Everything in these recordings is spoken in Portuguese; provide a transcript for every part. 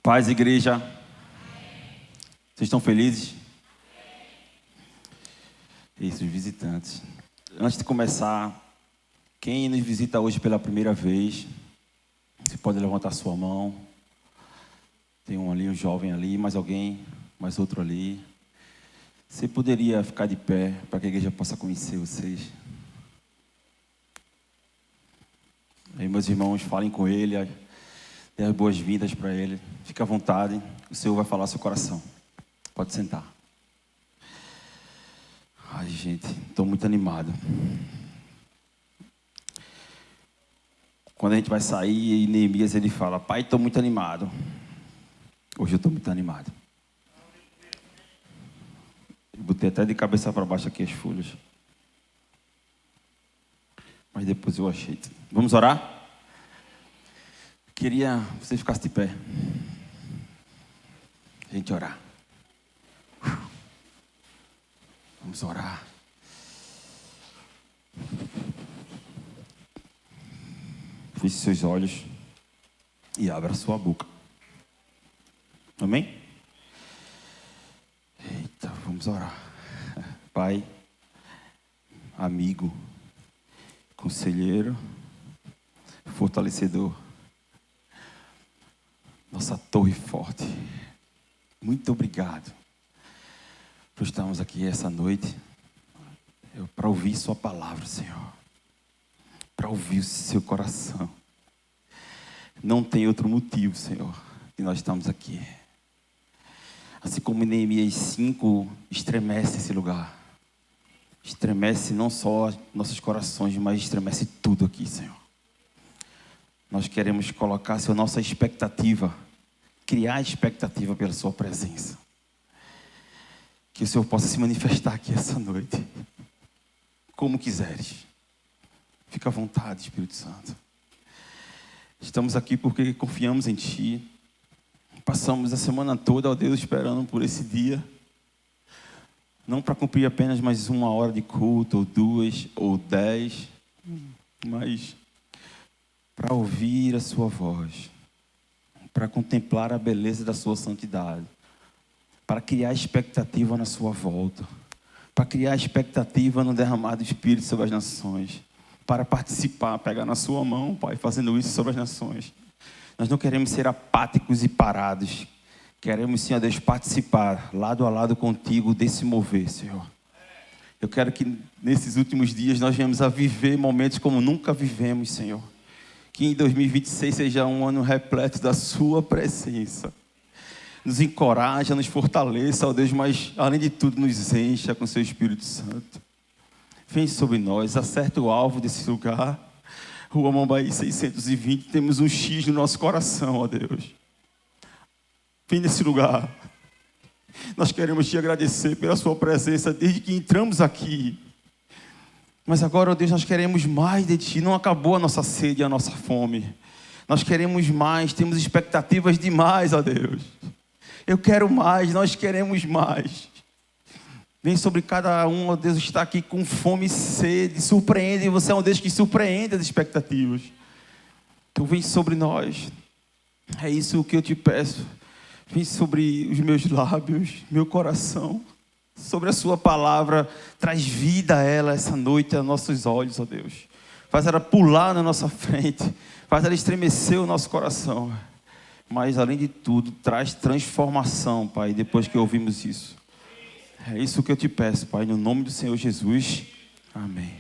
Paz, igreja. Vocês estão felizes? Isso, os visitantes. Antes de começar, quem nos visita hoje pela primeira vez, você pode levantar sua mão. Tem um ali, um jovem ali, mais alguém, mais outro ali. Você poderia ficar de pé para que a igreja possa conhecer vocês? Aí, meus irmãos, falem com ele, dê as boas-vindas para ele. Fique à vontade, o Senhor vai falar ao seu coração. Pode sentar. Ai, gente, estou muito animado. Quando a gente vai sair, e Neemias ele fala: pai, estou muito animado. Hoje eu estou muito animado. Eu botei até de cabeça para baixo aqui as folhas. Mas depois eu achei. Vamos orar? Queria que você ficasse de pé. A gente orar. Vamos orar. Feche seus olhos e abra sua boca. Amém? Eita, vamos orar. Pai, amigo, conselheiro, fortalecedor, nossa torre forte. Muito obrigado por estarmos aqui essa noite para ouvir sua palavra, Senhor. Para ouvir o seu coração. Não tem outro motivo, Senhor, que nós estamos aqui. Assim como Neemias 5 estremece esse lugar. Estremece não só nossos corações, mas estremece tudo aqui, Senhor. Nós queremos colocar, Senhor, nossa expectativa, criar expectativa pela sua presença. Que o Senhor possa se manifestar aqui essa noite, como quiseres. Fica à vontade, Espírito Santo. Estamos aqui porque confiamos em Ti. Passamos a semana toda, ó Deus, esperando por esse dia. Não para cumprir apenas mais 1 hora de culto, ou 2, ou 10, mas para ouvir a Sua voz, para contemplar a beleza da Sua santidade, para criar expectativa na Sua volta, para criar expectativa no derramar do Espírito sobre as nações, para participar, pegar na Sua mão, Pai, fazendo isso sobre as nações. Nós não queremos ser apáticos e parados. Queremos, Senhor Deus, participar lado a lado contigo desse mover, Senhor. Eu quero que nesses últimos dias nós venhamos a viver momentos como nunca vivemos, Senhor. Que em 2026 seja um ano repleto da Sua presença. Nos encoraja, nos fortaleça, ó Deus, mas além de tudo nos encha com Seu Espírito Santo. Vem sobre nós, acerta o alvo desse lugar. Rua Mambaí 620, temos um X no nosso coração, ó Deus. Vem nesse lugar. Nós queremos Te agradecer pela Sua presença desde que entramos aqui. Mas agora, ó Deus, nós queremos mais de Ti. Não acabou a nossa sede e a nossa fome. Nós queremos mais, temos expectativas demais, ó Deus. Eu quero mais, nós queremos mais. Vem sobre cada um, ó Deus, está aqui com fome e sede. Surpreende, você é um Deus que surpreende as expectativas. Então vem sobre nós. É isso que eu Te peço. Vem sobre os meus lábios, meu coração. Sobre a Sua palavra. Traz vida a ela essa noite aos nossos olhos, ó Deus. Faz ela pular na nossa frente. Faz ela estremecer o nosso coração. Mas além de tudo, traz transformação, Pai, depois que ouvimos isso. É isso que eu Te peço, Pai, no nome do Senhor Jesus. Amém.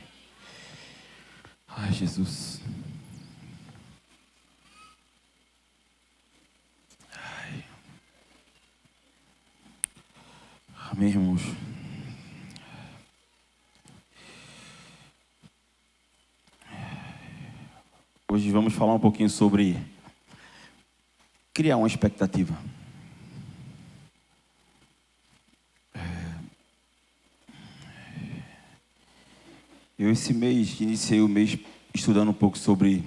Ai, Jesus. Ai. Amém, irmãos. Hoje vamos falar um pouquinho sobre criar uma expectativa. Eu esse mês, iniciei o mês estudando um pouco sobre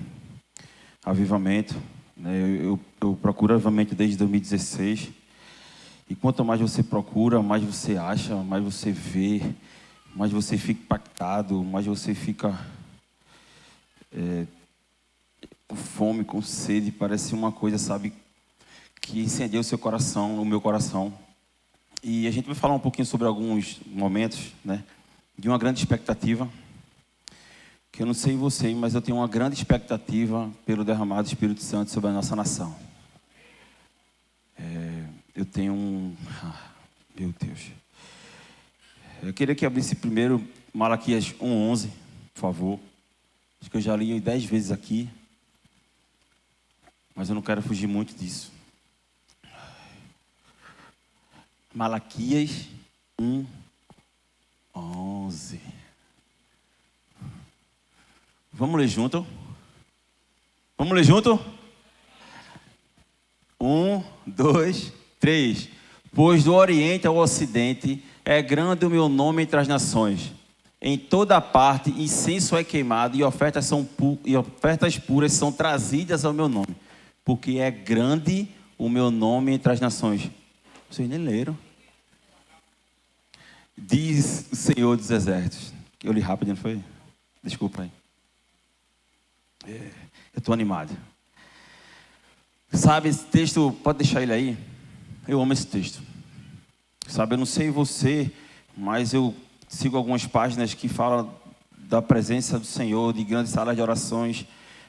avivamento. Eu procuro avivamento desde 2016. E quanto mais você procura, mais você acha, mais você vê, mais você fica impactado, mais você fica com fome, com sede. Parece uma coisa, sabe, que incendeia o seu coração, o meu coração. E a gente vai falar um pouquinho sobre alguns momentos, né, de uma grande expectativa. Que eu não sei você, mas eu tenho uma grande expectativa pelo derramado do Espírito Santo sobre a nossa nação. Eu tenho meu Deus. Eu queria que abrisse primeiro Malaquias 1:11, por favor. Acho que eu já li 10 vezes aqui. Mas eu não quero fugir muito disso. Malaquias 1:11. Vamos ler junto? Vamos ler junto? 1, 2, 3. Pois do Oriente ao Ocidente é grande o meu nome entre as nações. Em toda parte incenso é queimado e ofertas puras são trazidas ao meu nome. Porque é grande o meu nome entre as nações. Vocês nem leram. Diz o Senhor dos Exércitos. Eu li rápido, não foi? Desculpa aí. Eu estou animado. Sabe, esse texto, pode deixar ele aí? Eu amo esse texto. Sabe, eu não sei você, mas eu sigo algumas páginas que falam da presença do Senhor, de grandes salas de orações,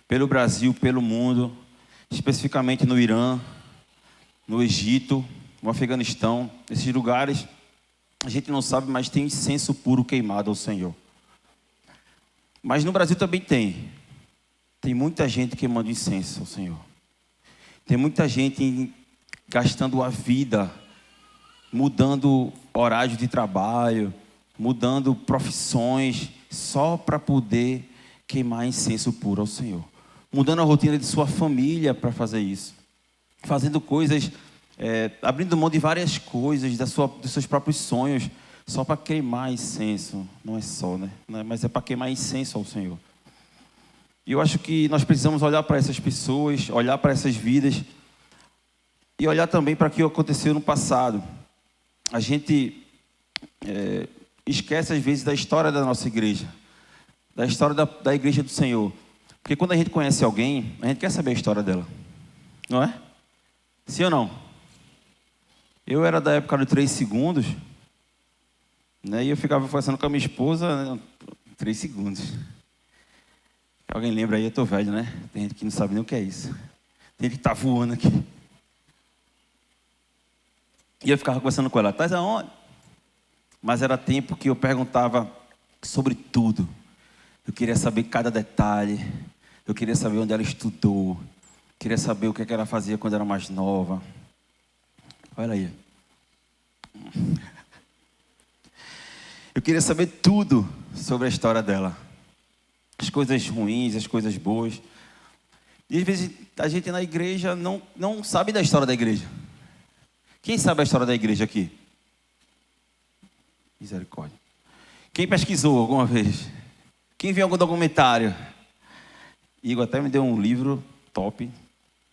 pelo Brasil, pelo mundo, especificamente no Irã, no Egito, no Afeganistão. Esses lugares, a gente não sabe, mas tem incenso puro queimado ao Senhor. Mas no Brasil também tem. Tem muita gente queimando incenso ao Senhor. Tem muita gente gastando a vida, mudando horário de trabalho, mudando profissões, só para poder queimar incenso puro ao Senhor. Mudando a rotina de sua família para fazer isso. Fazendo coisas, abrindo mão de várias coisas, dos seus próprios sonhos, só para queimar incenso. Não é só, né? Mas é para queimar incenso ao Senhor. E eu acho que nós precisamos olhar para essas pessoas, olhar para essas vidas e olhar também para o que aconteceu no passado. A gente esquece às vezes da história da nossa igreja, da história da igreja do Senhor. Porque quando a gente conhece alguém, a gente quer saber a história dela, não é? Sim ou não? Eu era da época dos 3 segundos, né, e eu ficava conversando com a minha esposa, 3 segundos. Alguém lembra aí? Eu tô velho, né? Tem gente que não sabe nem o que é isso. Tem gente que tá voando aqui. E eu ficava conversando com ela, estás aonde? Mas era tempo que eu perguntava sobre tudo. Eu queria saber cada detalhe. Eu queria saber onde ela estudou. Queria saber o que ela fazia quando era mais nova. Olha aí. Eu queria saber tudo sobre a história dela. As coisas ruins, as coisas boas. E às vezes a gente na igreja não sabe da história da igreja. Quem sabe a história da igreja aqui? Misericórdia. Quem pesquisou alguma vez? Quem viu algum documentário? Igor até me deu um livro top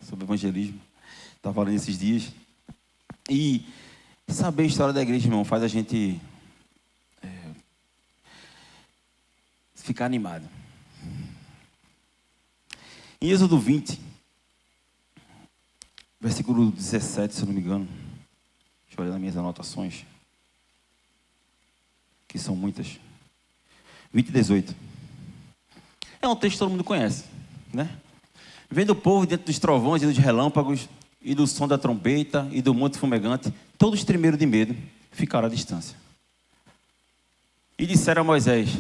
sobre evangelismo. Estava lendo esses dias. E saber a história da igreja, irmão, faz a gente ficar animado. Em Êxodo 20, versículo 17, se eu não me engano. Deixa eu olhar nas minhas anotações, que são muitas. 20:18. É um texto que todo mundo conhece, né? Vendo o povo diante dos trovões e dos relâmpagos, e do som da trombeta e do monte fumegante, todos tremeram de medo, ficaram à distância. E disseram a Moisés: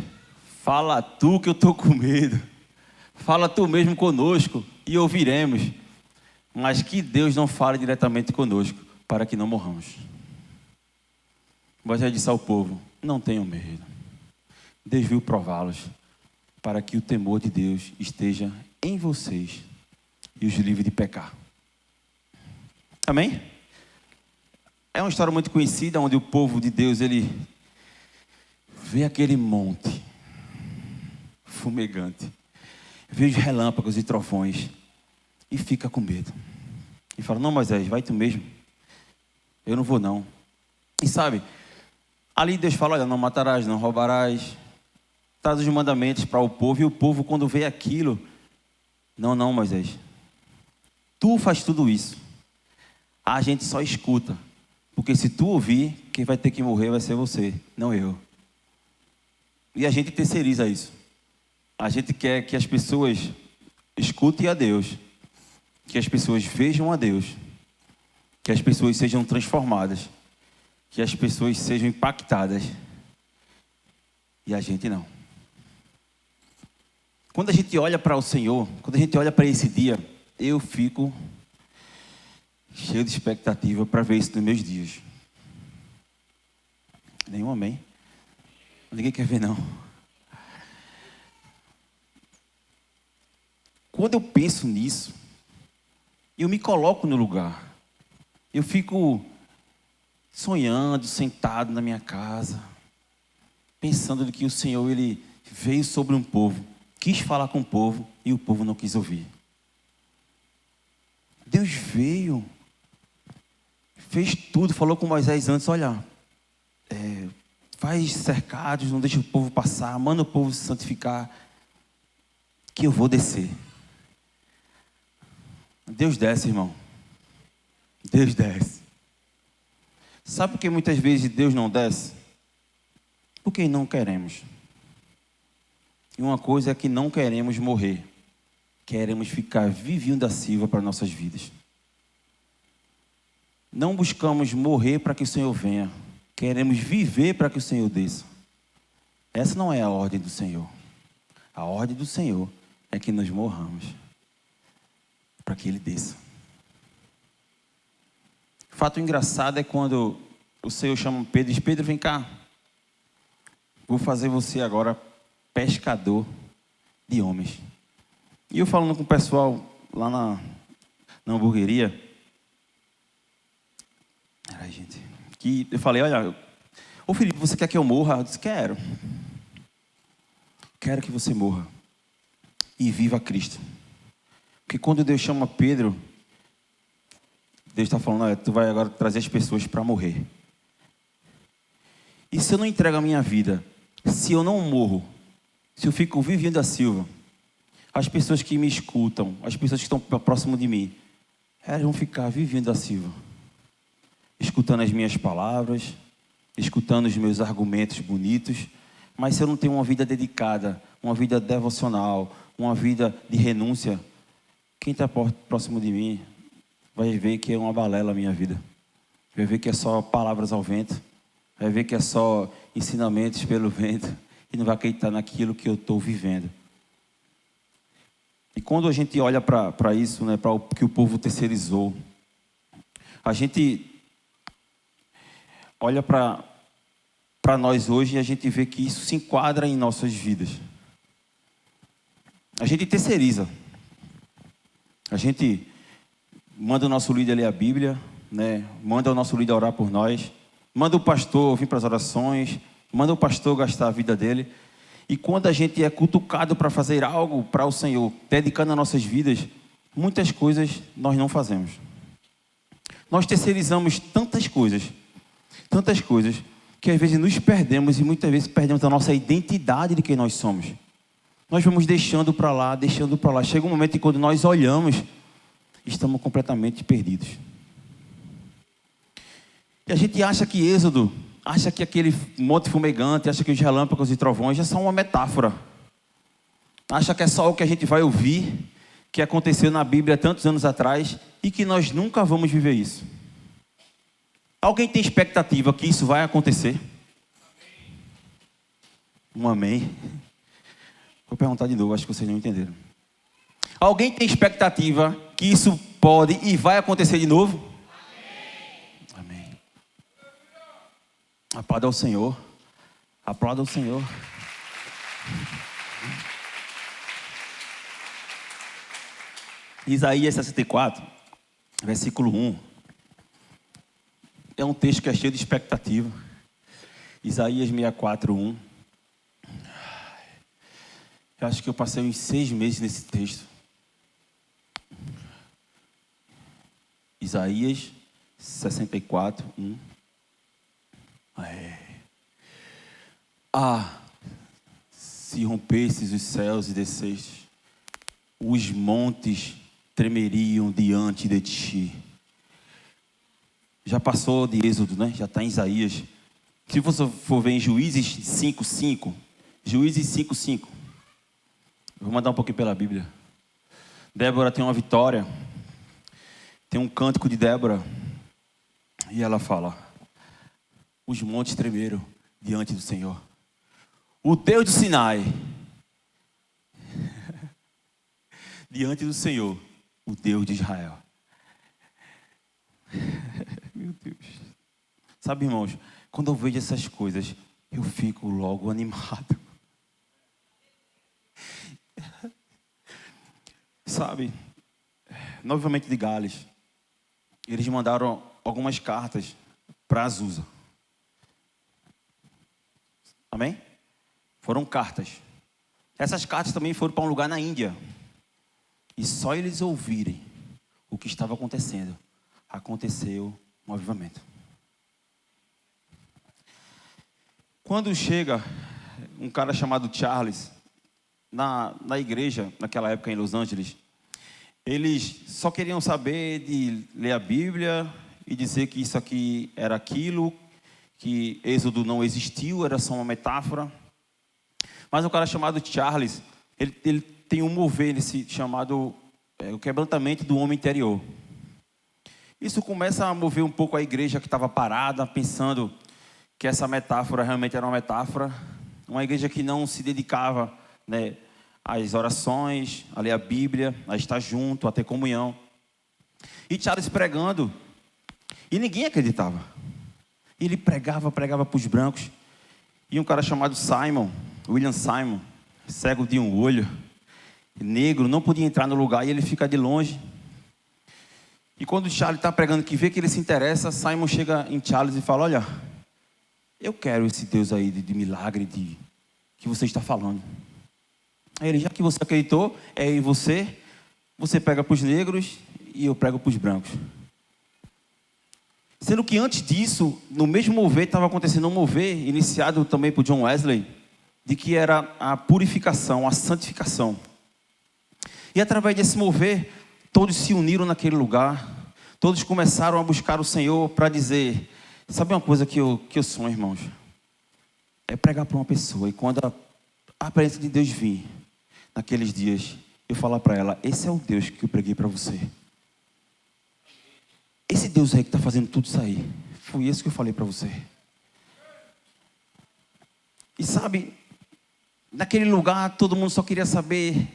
fala tu que eu estou com medo. Fala tu mesmo conosco e ouviremos. Mas que Deus não fale diretamente conosco, para que não morramos. Moisés disse ao povo: não tenham medo. Deus veio prová-los, para que o temor de Deus esteja em vocês e os livre de pecar. Amém? É uma história muito conhecida, onde o povo de Deus, ele vê aquele monte fumegante, vê os relâmpagos e trovões e fica com medo. E fala: não, Moisés, vai tu mesmo. Eu não vou não. E sabe, ali Deus fala: olha, não matarás, não roubarás. Traz os mandamentos para o povo. E o povo, quando vê aquilo: não, Moisés, tu faz tudo isso. A gente só escuta. Porque se tu ouvir, quem vai ter que morrer vai ser você, não eu. E a gente terceiriza isso. A gente quer que as pessoas escutem a Deus, que as pessoas vejam a Deus, que as pessoas sejam transformadas, que as pessoas sejam impactadas. E a gente não. Quando a gente olha para o Senhor, quando a gente olha para esse dia, eu fico cheio de expectativa para ver isso nos meus dias. Nenhum amém? Ninguém quer ver, não. Quando eu penso nisso, eu me coloco no lugar. Eu fico sonhando, sentado na minha casa, pensando que o Senhor, Ele veio sobre um povo, quis falar com o povo e o povo não quis ouvir. Deus veio, fez tudo, falou com Moisés antes, olha, faz cercados, não deixa o povo passar, manda o povo se santificar, que eu vou descer. Deus desce, irmão. Deus desce. Sabe por que muitas vezes Deus não desce? Porque não queremos. E uma coisa é que não queremos morrer. Queremos ficar vivendo da Silva para nossas vidas. Não buscamos morrer para que o Senhor venha. Queremos viver para que o Senhor desça. Essa não é a ordem do Senhor. A ordem do Senhor é que nós morramos para que Ele desça. O fato engraçado é quando o Senhor chama Pedro e diz, Pedro, vem cá. Vou fazer você agora pescador de homens. E eu falando com o pessoal lá na hamburgueria, ai, gente, que eu falei, olha, ô Felipe, você quer que eu morra? Eu disse, quero. Quero que você morra e viva Cristo. Porque quando Deus chama Pedro, Deus está falando, olha, tu vai agora trazer as pessoas para morrer. E se eu não entrego a minha vida, se eu não morro, se eu fico vivendo a Silva, as pessoas que me escutam, as pessoas que estão próximo de mim, elas vão ficar vivendo a Silva, escutando as minhas palavras, escutando os meus argumentos bonitos, mas se eu não tenho uma vida dedicada, uma vida devocional, uma vida de renúncia, quem está próximo de mim vai ver que é uma balela a minha vida. Vai ver que é só palavras ao vento. Vai ver que é só ensinamentos pelo vento. E não vai acreditar naquilo que eu estou vivendo. E quando a gente olha para isso, né, para o que o povo terceirizou, a gente olha para nós hoje e a gente vê que isso se enquadra em nossas vidas. A gente terceiriza. A gente manda o nosso líder ler a Bíblia, né? Manda o nosso líder orar por nós, manda o pastor vir para as orações, manda o pastor gastar a vida dele. E quando a gente é cutucado para fazer algo para o Senhor, dedicando as nossas vidas, muitas coisas nós não fazemos. Nós terceirizamos tantas coisas, que às vezes nos perdemos e muitas vezes perdemos a nossa identidade de quem nós somos. Nós vamos deixando para lá. Chega um momento em que quando nós olhamos, estamos completamente perdidos. E a gente acha que Êxodo, acha que aquele monte fumegante, acha que os relâmpagos e trovões já são uma metáfora. Acha que é só o que a gente vai ouvir, que aconteceu na Bíblia tantos anos atrás, e que nós nunca vamos viver isso. Alguém tem expectativa que isso vai acontecer? Um amém? Vou perguntar de novo, acho que vocês não entenderam. Alguém tem expectativa que isso pode e vai acontecer de novo? Amém. Amém. Aplauda ao Senhor. Aplauda ao Senhor. Isaías 64, versículo 1. É um texto que é cheio de expectativa. Isaías 64, 1. Eu acho que eu passei uns 6 meses nesse texto. Isaías 64, 1. Se rompesses os céus e descestes, os montes tremeriam diante de ti. já passou de Êxodo, né? Já está em Isaías. Se você for ver em Juízes 5:5, Juízes 5:5, eu vou mandar um pouquinho pela Bíblia. Débora tem uma vitória, tem um cântico de Débora, e ela fala: os montes tremeram diante do Senhor, o Deus do Sinai, diante do Senhor, o Deus de Israel. Meu Deus. Sabe, irmãos, quando eu vejo essas coisas, eu fico logo animado. Sabe, novamente de Gales, eles mandaram algumas cartas para Azusa. Amém? Foram cartas. Essas cartas também foram para um lugar na Índia. E só eles ouvirem o que estava acontecendo, aconteceu um avivamento. Quando chega um cara chamado Charles, na igreja, naquela época em Los Angeles, eles só queriam saber de ler a Bíblia e dizer que isso aqui era aquilo, que Êxodo não existiu, era só uma metáfora. Mas um cara chamado Charles, ele tem um mover nesse chamado o quebrantamento do homem interior. Isso começa a mover um pouco a igreja que estava parada, pensando que essa metáfora realmente era uma metáfora. Uma igreja que não se dedicava, né, às orações, a ler a Bíblia, a estar junto, a ter comunhão. E Charles pregando, e ninguém acreditava. Ele pregava para os brancos. E um cara chamado William Simon, cego de um olho, negro, não podia entrar no lugar e ele fica de longe. E quando o Charles está pregando, que vê que ele se interessa, Simon chega em Charles e fala: olha, eu quero esse Deus aí de milagre que você está falando. Aí ele: já que você acreditou, é em você prega para os negros e eu prego para os brancos. Sendo que antes disso, no mesmo mover, estava acontecendo um mover, iniciado também por John Wesley, de que era a purificação, a santificação. E através desse mover, todos se uniram naquele lugar, todos começaram a buscar o Senhor para dizer: sabe uma coisa que eu sonho, irmãos? É pregar para uma pessoa, e quando a presença de Deus vir, naqueles dias, eu falar para ela: esse é o Deus que eu preguei para você. Esse Deus aí que está fazendo tudo isso aí, foi esse que eu falei para você. E sabe, naquele lugar todo mundo só queria saber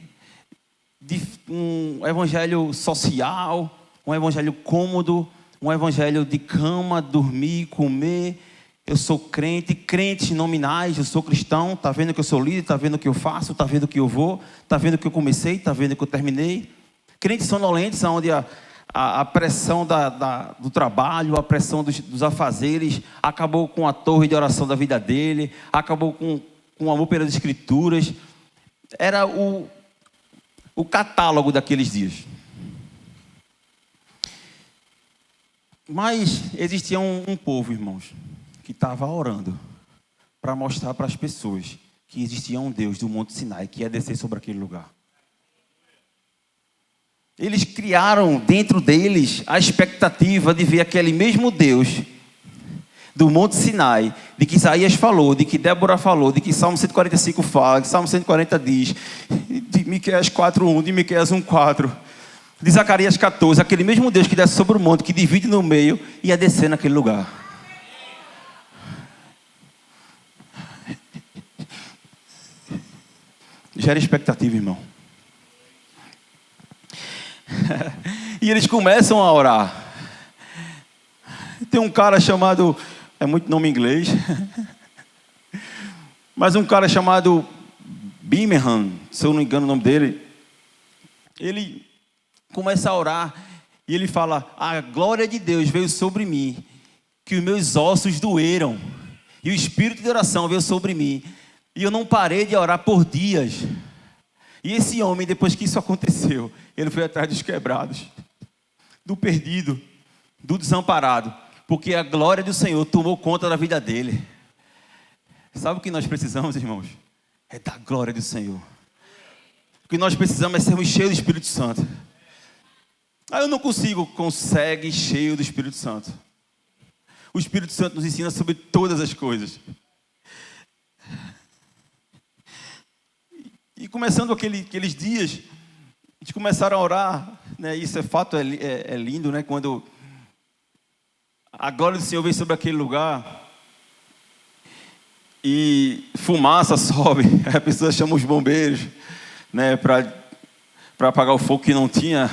de um evangelho social, um evangelho cômodo, um evangelho de cama, dormir, comer. Eu sou crente, crentes nominais, eu sou cristão, está vendo que eu sou líder, está vendo o que eu faço, está vendo que eu vou, está vendo que eu comecei, está vendo que eu terminei. Crentes sonolentes, onde a pressão do trabalho, a pressão dos afazeres, acabou com a torre de oração da vida dele, acabou com o amor pelas escrituras. Era o catálogo daqueles dias. Mas existia um povo, irmãos, que estava orando para mostrar para as pessoas que existia um Deus do Monte Sinai que ia descer sobre aquele lugar. Eles criaram dentro deles a expectativa de ver aquele mesmo Deus do Monte Sinai, de que Isaías falou, de que Débora falou, de que Salmo 145 fala, de Salmo 140 diz, de Miqueias 4:1, de Miqueias 1:4, de Zacarias 14, aquele mesmo Deus que desce sobre o monte, que divide no meio, ia descer naquele lugar. Gera expectativa, irmão. E eles começam a orar. Tem um cara chamado, é muito nome em inglês, mas um cara chamado Birmingham, se eu não me engano o nome dele, ele começa a orar e ele fala: a glória de Deus veio sobre mim, que os meus ossos doeram, e o espírito de oração veio sobre mim, e eu não parei de orar por dias. E esse homem, depois que isso aconteceu, ele foi atrás dos quebrados, do perdido, do desamparado, porque a glória do Senhor tomou conta da vida dele. Sabe o que nós precisamos, irmãos? É da glória do Senhor. O que nós precisamos é sermos cheios do Espírito Santo. Eu não consigo, consegue cheio do Espírito Santo. O Espírito Santo nos ensina sobre todas as coisas. E começando aqueles dias, a gente começaram a orar, né? Isso é fato, é lindo, né? Quando a glória do Senhor vem sobre aquele lugar e fumaça sobe, a pessoa chama os bombeiros, né? Para apagar o fogo que não tinha,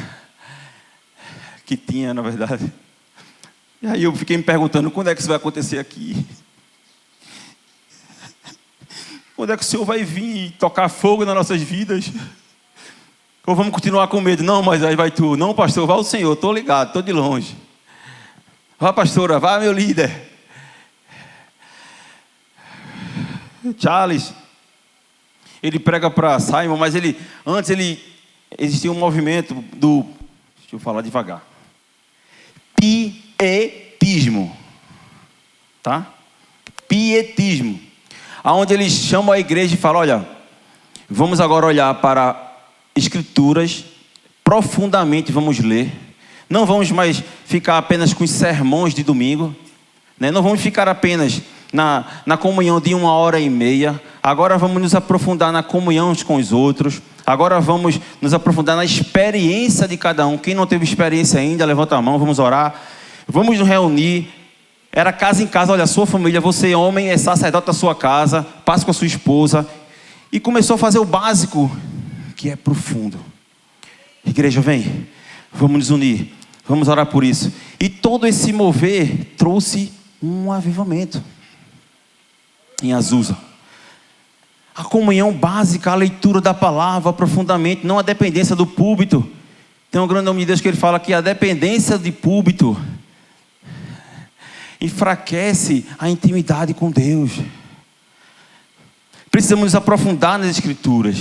que tinha na verdade. E aí eu fiquei me perguntando, quando é que isso vai acontecer aqui? Quando é que o Senhor vai vir e tocar fogo nas nossas vidas? Ou vamos continuar com medo? Não, mas aí vai tu. Não, pastor, vai o Senhor, estou ligado, estou de longe. Vai, pastora, vai, meu líder. Charles, ele prega para Simon, mas antes existia um movimento deixa eu falar devagar. Pietismo. Tá? Pietismo. Onde eles chamam a igreja e falam, olha, vamos agora olhar para Escrituras, profundamente vamos ler. Não vamos mais ficar apenas com os sermões de domingo, né? Não vamos ficar apenas na comunhão de 1h30. Agora vamos nos aprofundar na comunhão uns com os outros. Agora vamos nos aprofundar na experiência de cada um. Quem não teve experiência ainda, levanta a mão, vamos orar. Vamos nos reunir. Era casa em casa, olha, a sua família, você homem é sacerdote da sua casa, passe com a sua esposa. E começou a fazer o básico, que é profundo. Igreja, vem, vamos nos unir, vamos orar por isso. E todo esse mover trouxe um avivamento em Azusa. A comunhão básica, a leitura da palavra profundamente, não a dependência do púlpito. Tem um grande nome de Deus que ele fala que a dependência de púlpito enfraquece a intimidade com Deus. Precisamos nos aprofundar nas Escrituras.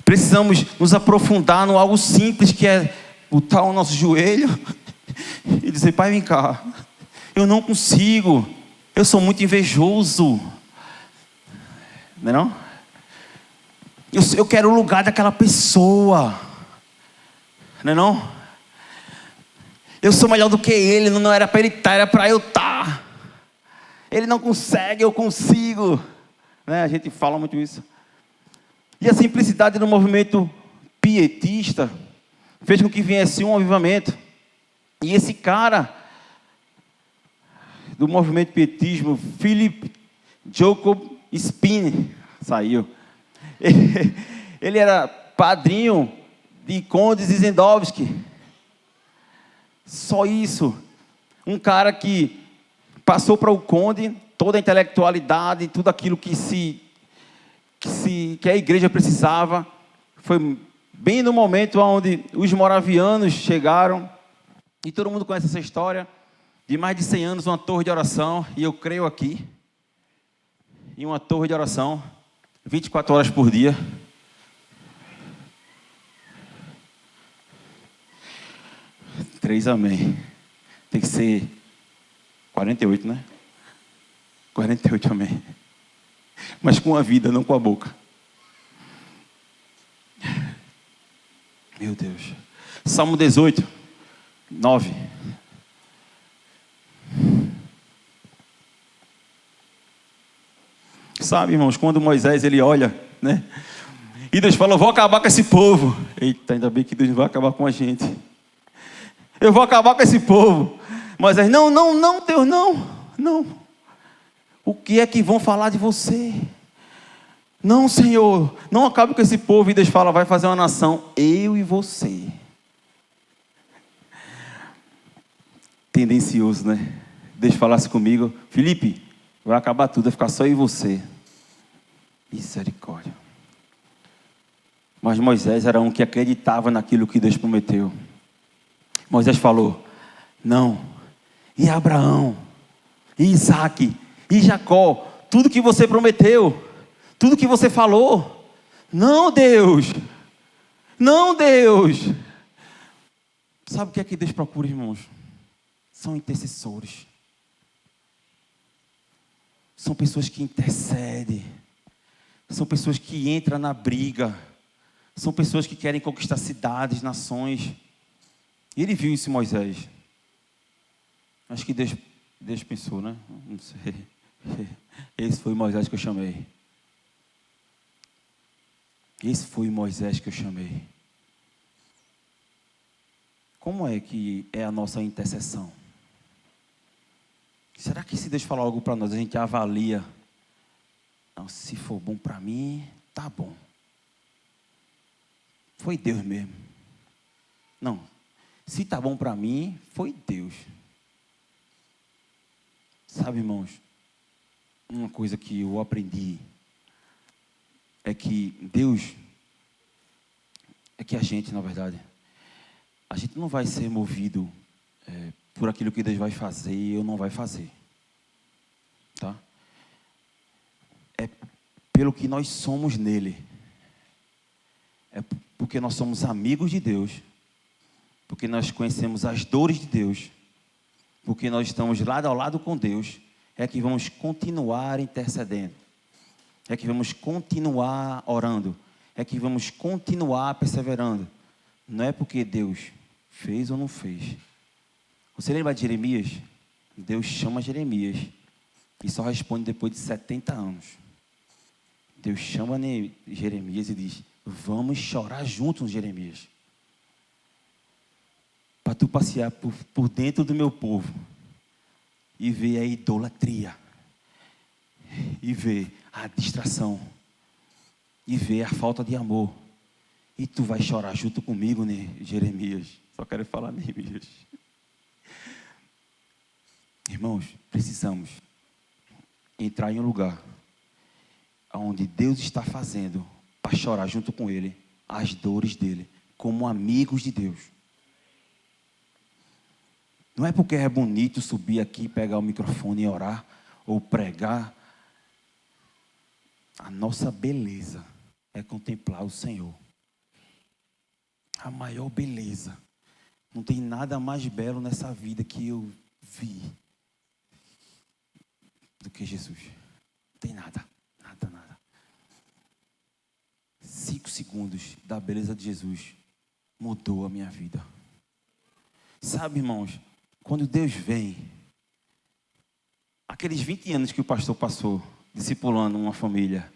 Precisamos nos aprofundar no algo simples, que é botar o nosso joelho e dizer, pai, vem cá, eu não consigo, eu sou muito invejoso. Não é não? Eu quero o lugar daquela pessoa. Não é não? Eu sou melhor do que ele, não era para ele estar, era para eu estar. Ele não consegue, eu consigo. Né? A gente fala muito isso. E a simplicidade do movimento pietista fez com que viesse um avivamento. E esse cara do movimento pietismo, Philip Jacob Spin, saiu. Ele era padrinho de Conde Zizendowski. Só isso. Um cara que passou para o Conde toda a intelectualidade, tudo aquilo que a igreja precisava. Foi bem no momento onde os moravianos chegaram. E todo mundo conhece essa história de mais de 100 anos, uma torre de oração. E eu creio aqui em uma torre de oração 24 horas por dia. Três amém. Tem que ser 48, né? 48 amém. Mas com a vida, não com a boca. Meu Deus. Salmo 18, 9. Sabe, irmãos, quando Moisés ele olha, né? E Deus fala, eu vou acabar com esse povo. Eita, ainda bem que Deus não vai acabar com a gente. Eu vou acabar com esse povo. Moisés, não, Deus, não. O que é que vão falar de você? Não, Senhor, não acabe com esse povo. E Deus fala, vai fazer uma nação, eu e você. Tendencioso, né? Deus falasse comigo, Felipe, vai acabar tudo, vai ficar só eu e você. Misericórdia. Mas Moisés era um que acreditava naquilo que Deus prometeu. Moisés falou, não, e Abraão, e Isaac, e Jacó, tudo que você prometeu, tudo que você falou, não Deus, sabe o que é que Deus procura, irmãos? São intercessores, são pessoas que intercedem, são pessoas que entram na briga, são pessoas que querem conquistar cidades, nações. E ele viu isso em Moisés. Acho que Deus Deus pensou, né? Não sei. Esse foi o Moisés que eu chamei. Esse foi o Moisés que eu chamei. Como é que é a nossa intercessão? Será que se Deus falar algo para nós, a gente avalia? Não, se for bom para mim, tá bom. Foi Deus mesmo. Não, se tá bom para mim, foi Deus. Sabe, irmãos, uma coisa que eu aprendi é que Deus, é que a gente, na verdade, a gente não vai ser movido por aquilo que Deus vai fazer ou não vai fazer. Tá? É pelo que nós somos nele. É porque nós somos amigos de Deus. Porque nós conhecemos as dores de Deus. Porque nós estamos lado ao lado com Deus. É que vamos continuar intercedendo. É que vamos continuar orando. É que vamos continuar perseverando. Não é porque Deus fez ou não fez. Você lembra de Jeremias? Deus chama Jeremias e só responde depois de 70 anos. Deus chama Jeremias e diz: vamos chorar juntos, Jeremias. Para tu passear por dentro do meu povo e ver a idolatria, e ver a distração, e ver a falta de amor. E tu vai chorar junto comigo, né, Jeremias? Só quero falar Jeremias. Irmãos, precisamos entrar em um lugar onde Deus está fazendo para chorar junto com Ele as dores dele, como amigos de Deus. Não é porque é bonito subir aqui, pegar o microfone e orar, ou pregar. A nossa beleza é contemplar o Senhor. A maior beleza. Não tem nada mais belo nessa vida que eu vi do que Jesus. Não tem nada, nada, nada. 5 segundos da beleza de Jesus mudou a minha vida. Sabe, irmãos, quando Deus vem, aqueles 20 anos que o pastor passou discipulando uma família,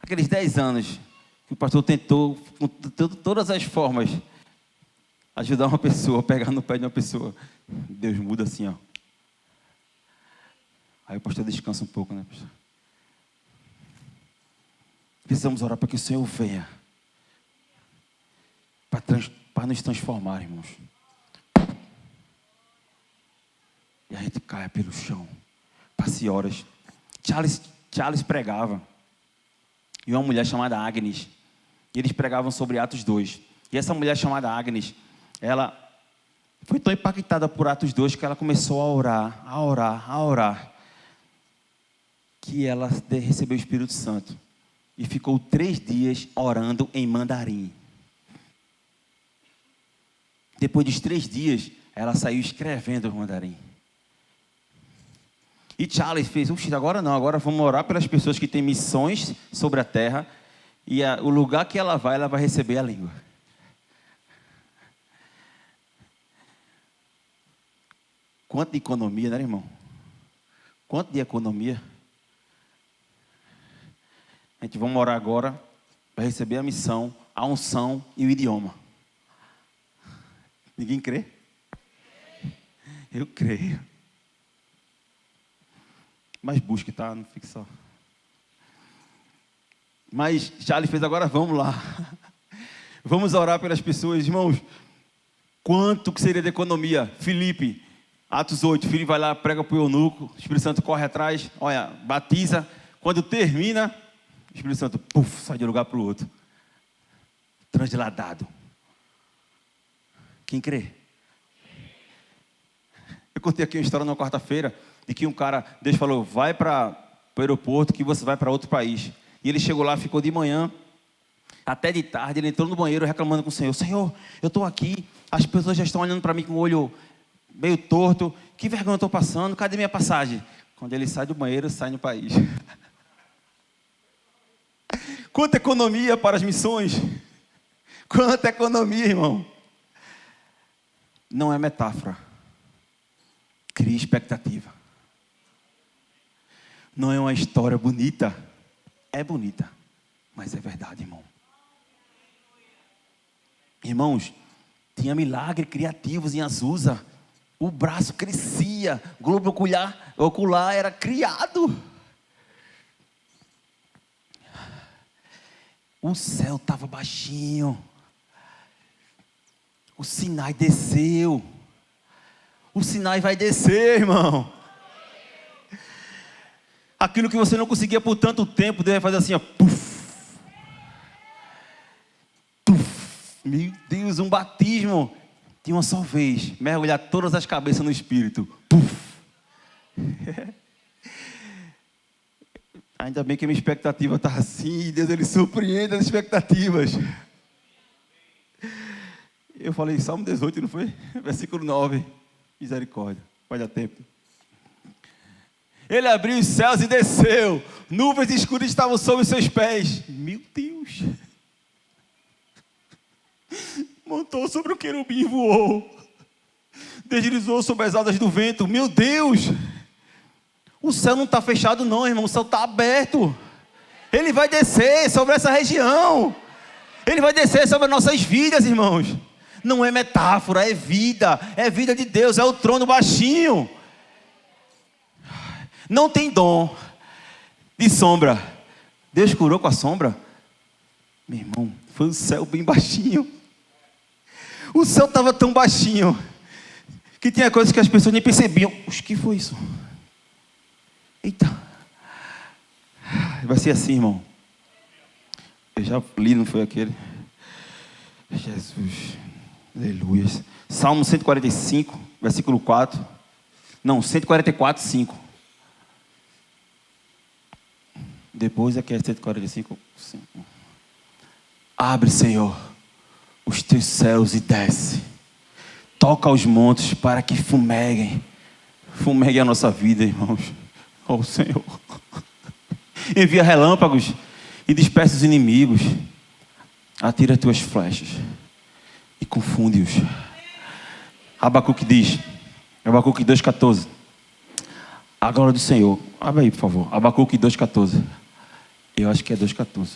aqueles 10 anos que o pastor tentou, com todas as formas, ajudar uma pessoa, pegar no pé de uma pessoa, Deus muda assim, ó. Aí o pastor descansa um pouco, né, pastor? Precisamos orar para que o Senhor venha para nos transformar, irmãos. E a gente caia pelo chão. Passe horas. Charles pregava. E uma mulher chamada Agnes. E eles pregavam sobre Atos 2. E essa mulher chamada Agnes, ela foi tão impactada por Atos 2 que ela começou a orar. Que ela recebeu o Espírito Santo. E ficou 3 dias orando em mandarim. Depois dos 3 dias, ela saiu escrevendo em mandarim. E Charles fez, agora não, agora vamos orar pelas pessoas que têm missões sobre a terra. E o lugar que ela vai receber a língua. Quanto de economia, né, irmão? Quanto de economia? A gente vai orar agora para receber a missão, a unção e o idioma. Ninguém crê? Eu creio. Mas busque, tá? Não fique só. Mas Charles fez, agora vamos lá. Vamos orar pelas pessoas, irmãos. Quanto que seria de economia? Filipe, Atos 8, Filipe vai lá, prega para o eunuco, o Espírito Santo corre atrás, olha, batiza. Quando termina, o Espírito Santo, sai de um lugar para o outro. Transladado. Quem crê? Eu contei aqui uma história na quarta-feira, de que um cara, Deus falou, vai para o aeroporto que você vai para outro país. E ele chegou lá, ficou de manhã, até de tarde, ele entrou no banheiro reclamando com o Senhor. Senhor, eu estou aqui, as pessoas já estão olhando para mim com o olho meio torto. Que vergonha eu estou passando, cadê minha passagem? Quando ele sai do banheiro, sai no país. Quanta economia para as missões. Quanta economia, irmão. Não é metáfora. Crie expectativa. Não é uma história bonita. É bonita, mas é verdade, irmão. Irmãos, tinha milagre criativos em Azusa. O braço crescia, globo ocular era criado. O céu estava baixinho. O Sinai desceu. O Sinai vai descer, irmão. Aquilo que você não conseguia por tanto tempo, Deus vai fazer assim, ó. Puf. Puf. Meu Deus, um batismo de uma só vez. Mergulhar todas as cabeças no Espírito. Puf. Ainda bem que a minha expectativa está assim. E Deus, Ele surpreende as expectativas. Eu falei Salmo 18, não foi? Versículo 9. Misericórdia. Vai dar tempo. Ele abriu os céus e desceu. Nuvens escuras estavam sob os seus pés. Meu Deus. Montou sobre o querubim e voou. Deslizou sobre as asas do vento. Meu Deus. O céu não está fechado não, irmão. O céu está aberto. Ele vai descer sobre essa região. Ele vai descer sobre as nossas vidas, irmãos. Não é metáfora, é vida. É vida de Deus, é o trono baixinho. Não tem dom de sombra. Deus curou com a sombra? Meu irmão, foi o céu bem baixinho. O céu estava tão baixinho que tinha coisas que as pessoas nem percebiam. O que foi isso? Eita. Vai ser assim, irmão. Eu já li, não foi aquele? Jesus. Aleluia. Salmo 145, versículo 4. Não, 144, 5. Depois aqui é 145, 5. Abre, Senhor, os teus céus e desce. Toca os montes para que fumeguem. Fumeguem a nossa vida, irmãos. Oh, Senhor. Envia relâmpagos e dispersa os inimigos. Atira as tuas flechas e confunde-os. Abacuque diz, Abacuque 2,14. A glória do Senhor. Abre aí, por favor. Abacuque 2,14. Eu acho que é 2,14.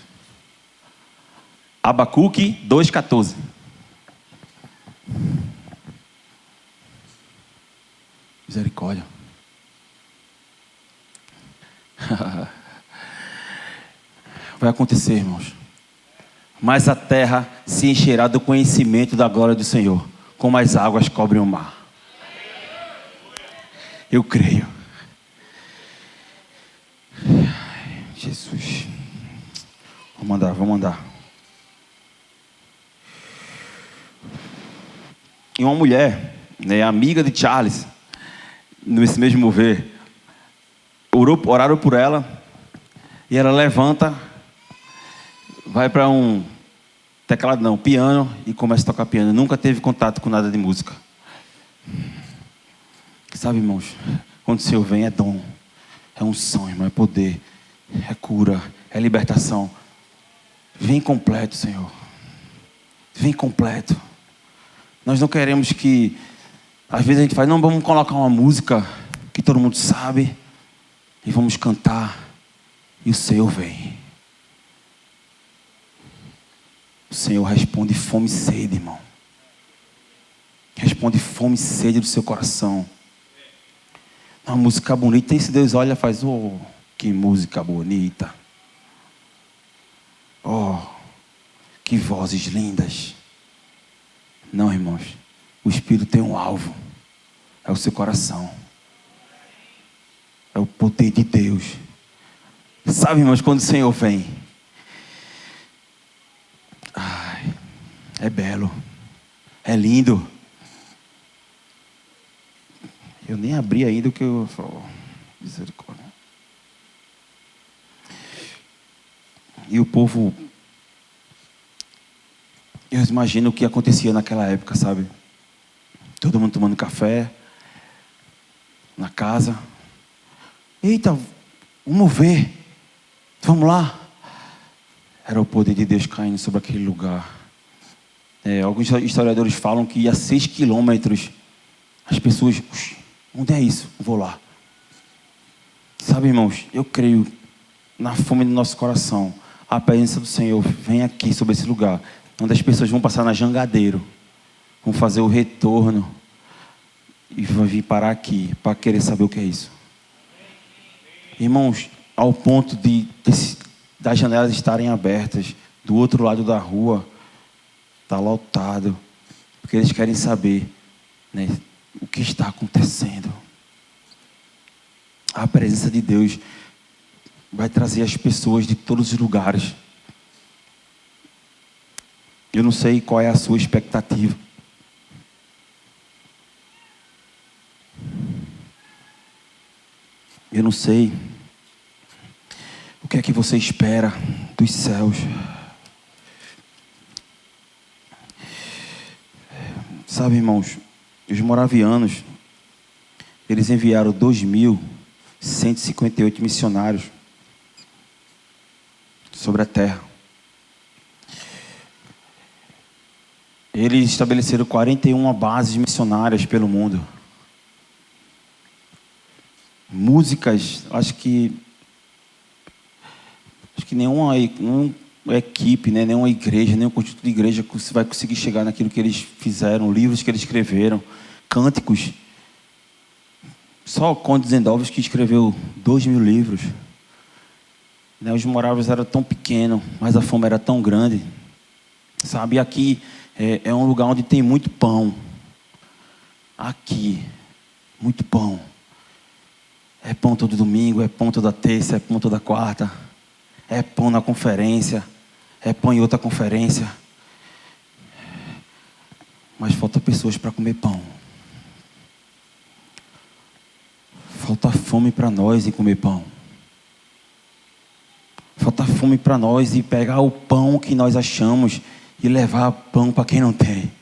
Abacuque 2,14. Misericórdia. Vai acontecer, irmãos. Mas a terra se encherá do conhecimento da glória do Senhor, como as águas cobrem o mar. Eu creio. Jesus. Vamos andar. E uma mulher, né, amiga de Charles, nesse mesmo mover, oraram por ela, e ela levanta, vai para um teclado não, piano, e começa a tocar piano. Nunca teve contato com nada de música. Sabe, irmãos, quando o Senhor vem é dom, é unção, irmão, é poder, é cura, é libertação. Vem completo, Senhor. Vem completo. Nós não queremos que, às vezes a gente fala, não, vamos colocar uma música que todo mundo sabe e vamos cantar e o Senhor vem. O Senhor responde fome e sede, irmão. Responde fome e sede do seu coração. Uma música bonita, e se Deus olha e faz, oh, que música bonita. Oh, que vozes lindas. Não, irmãos. O Espírito tem um alvo. É o seu coração. É o poder de Deus. Sabe, irmãos, quando o Senhor vem, ai, é belo. É lindo. Eu nem abri ainda o que eu falo. Misericórdia. E o povo, eu imagino o que acontecia naquela época, sabe? Todo mundo tomando café na casa. Eita, vamos ver. Vamos lá. Era o poder de Deus caindo sobre aquele lugar. Alguns historiadores falam que a 6 quilômetros as pessoas, onde é isso? Vou lá. Sabe, irmãos, eu creio na fome do nosso coração. A presença do Senhor vem aqui sobre esse lugar, onde as pessoas vão passar na Jangadeiro, vão fazer o retorno e vão vir parar aqui para querer saber o que é isso. Irmãos, ao ponto das janelas estarem abertas, do outro lado da rua está lotado, porque eles querem saber, né, o que está acontecendo. A presença de Deus vai trazer as pessoas de todos os lugares. Eu não sei qual é a sua expectativa. Eu não sei o que é que você espera dos céus. Sabe, irmãos, os moravianos, eles enviaram 2.158 missionários sobre a terra. Eles estabeleceram 41 bases missionárias pelo mundo. Músicas, acho que nenhuma equipe, né, nenhuma igreja, nenhum conjunto de igreja vai conseguir chegar naquilo que eles fizeram, livros que eles escreveram, cânticos. Só o Conde Zendovos que escreveu 2.000 livros. Né, os moráveis eram tão pequenos, mas a fome era tão grande. Sabe, aqui é um lugar onde tem muito pão. Aqui, muito pão. É pão todo domingo, é pão toda terça, é pão toda quarta. É pão na conferência, é pão em outra conferência. Mas falta pessoas para comer pão. Falta fome para nós em comer pão. Falta fome para nós em pegar o pão que nós achamos e levar pão para quem não tem.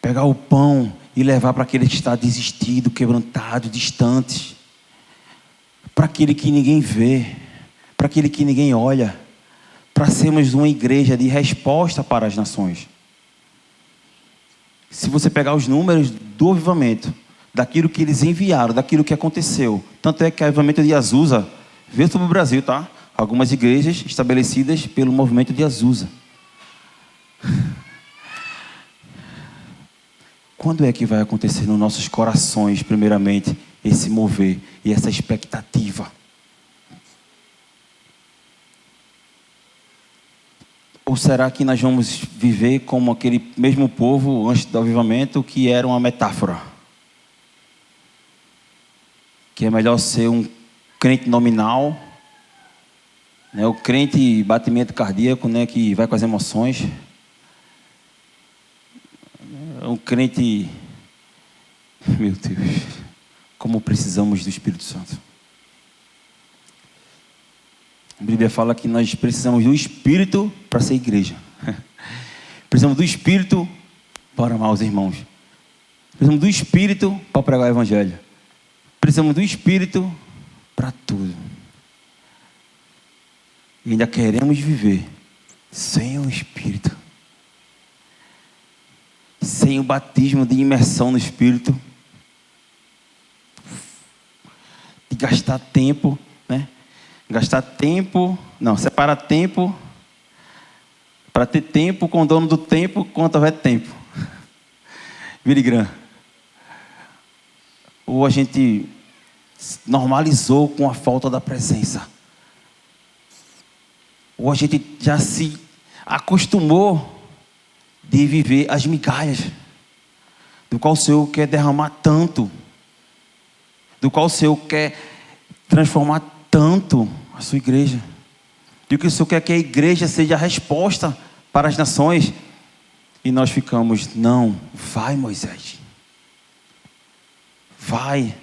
Pegar o pão e levar para aquele que está desistido, quebrantado, distante. Para aquele que ninguém vê, para aquele que ninguém olha, para sermos uma igreja de resposta para as nações. Se você pegar os números do avivamento, daquilo que eles enviaram, daquilo que aconteceu, tanto é que o avivamento de Azusa veio sobre o Brasil, tá? Algumas igrejas estabelecidas pelo movimento de Azusa. Quando é que vai acontecer nos nossos corações, primeiramente, esse mover e essa expectativa? Ou será que nós vamos viver como aquele mesmo povo antes do avivamento, que era uma metáfora? Que é melhor ser um crente nominal, né, o crente batimento cardíaco, né, que vai com as emoções. Um crente, meu Deus, como precisamos do Espírito Santo. A Bíblia fala que nós precisamos do Espírito para ser igreja. Precisamos do Espírito para amar os irmãos. Precisamos do Espírito para pregar o Evangelho. Precisamos do Espírito para tudo. E ainda queremos viver sem o Espírito. Sem o batismo de imersão no Espírito. De gastar tempo, né? Separa tempo para ter tempo com o dono do tempo quando houver tempo. Virigrã. Ou a gente normalizou com a falta da presença. Ou a gente já se acostumou de viver as migalhas, do qual o Senhor quer derramar tanto, do qual o Senhor quer transformar tanto a sua igreja, do que o Senhor quer que a igreja seja a resposta para as nações, e nós ficamos, não, vai Moisés, vai,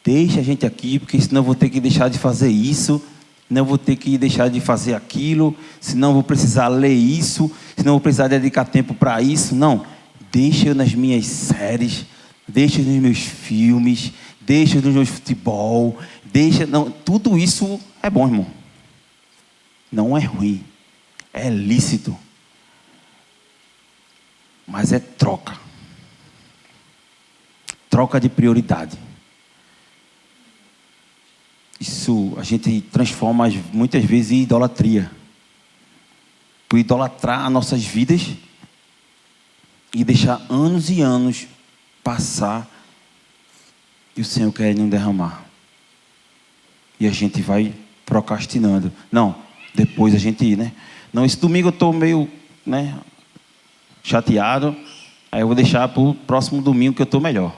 deixa a gente aqui, porque senão eu vou ter que deixar de fazer isso, senão eu vou ter que deixar de fazer aquilo, senão eu vou precisar ler isso, senão eu vou precisar dedicar tempo para isso. Não, deixa eu nas minhas séries, deixa eu nos meus filmes, deixa eu no meu futebol, não, tudo isso é bom, irmão. Não é ruim, é lícito, mas é troca de prioridade. isso a gente transforma muitas vezes em idolatria. Por idolatrar as nossas vidas e deixar anos e anos passar e o Senhor quer não derramar. E a gente vai procrastinando. Não, depois a gente, né? Não, esse domingo eu estou meio, né, chateado, aí eu vou deixar para o próximo domingo que eu estou melhor.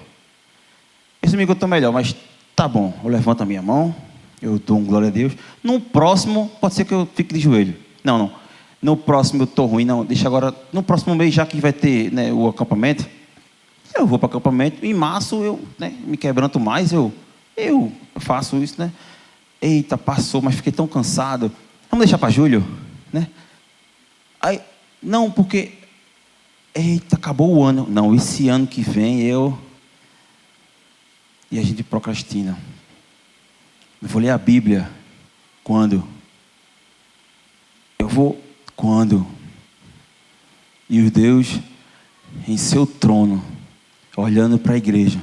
Esse domingo eu estou melhor, mas tá bom, eu levanto a minha mão, eu dou um glória a Deus. No próximo, pode ser que eu fique de joelho. Não. No próximo eu estou ruim, não, deixa agora. No próximo mês, já que vai ter, né, o acampamento, eu vou para o acampamento. Em março eu, né, me quebranto mais, eu faço isso, né? Eita, passou, mas fiquei tão cansado. Vamos deixar para julho, né? Aí, não, porque, eita, acabou o ano. Não, esse ano que vem E a gente procrastina. Eu vou ler a Bíblia. Quando? Eu vou... Quando? E o Deus, em seu trono, olhando para a igreja,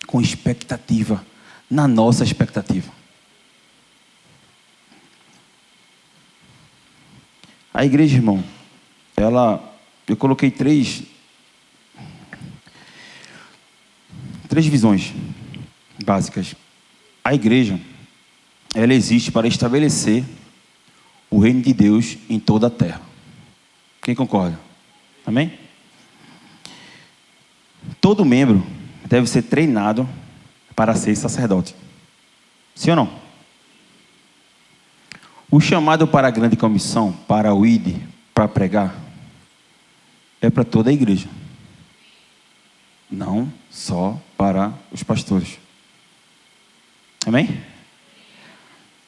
com expectativa, na nossa expectativa. A igreja, irmão, eu coloquei três visões básicas. A igreja, ela existe para estabelecer o reino de Deus em toda a terra. Quem concorda? Amém? Todo membro deve ser treinado para ser sacerdote. Sim ou não? O chamado para a grande comissão, para o ID, para pregar, é para toda a igreja. Não só para os pastores. Amém?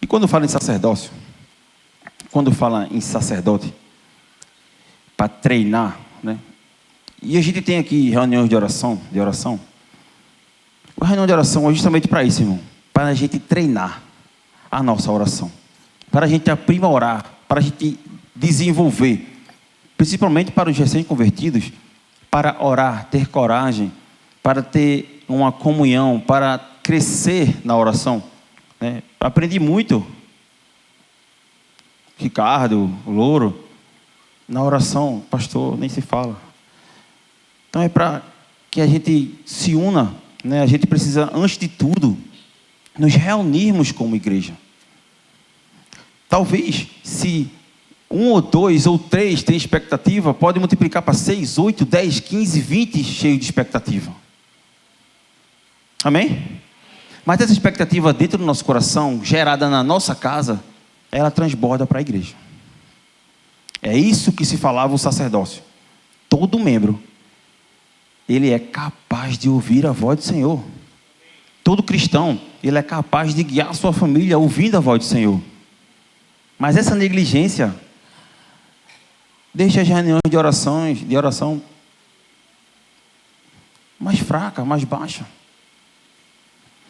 E quando fala em sacerdócio, quando fala em sacerdote, para treinar, né? E a gente tem aqui reuniões de oração. A reunião de oração é justamente para isso, irmão. Para a gente treinar a nossa oração. Para a gente aprimorar, para a gente desenvolver, principalmente para os recém-convertidos, para orar, ter coragem, para ter uma comunhão, para crescer na oração. Né? Aprendi muito, Ricardo, Louro, na oração, pastor, nem se fala. Então é para que a gente se una, né? A gente precisa, antes de tudo, nos reunirmos como igreja. Talvez, se 1 ou 2 ou 3 tem expectativa, pode multiplicar para 6, 8, 10, 15, 20 cheio de expectativa. Amém? Mas essa expectativa dentro do nosso coração, gerada na nossa casa, ela transborda para a igreja. É isso que se falava o sacerdócio. Todo membro, ele é capaz de ouvir a voz do Senhor. Todo cristão, ele é capaz de guiar a sua família ouvindo a voz do Senhor. Mas essa negligência deixa as reuniões de oração mais fraca, mais baixa.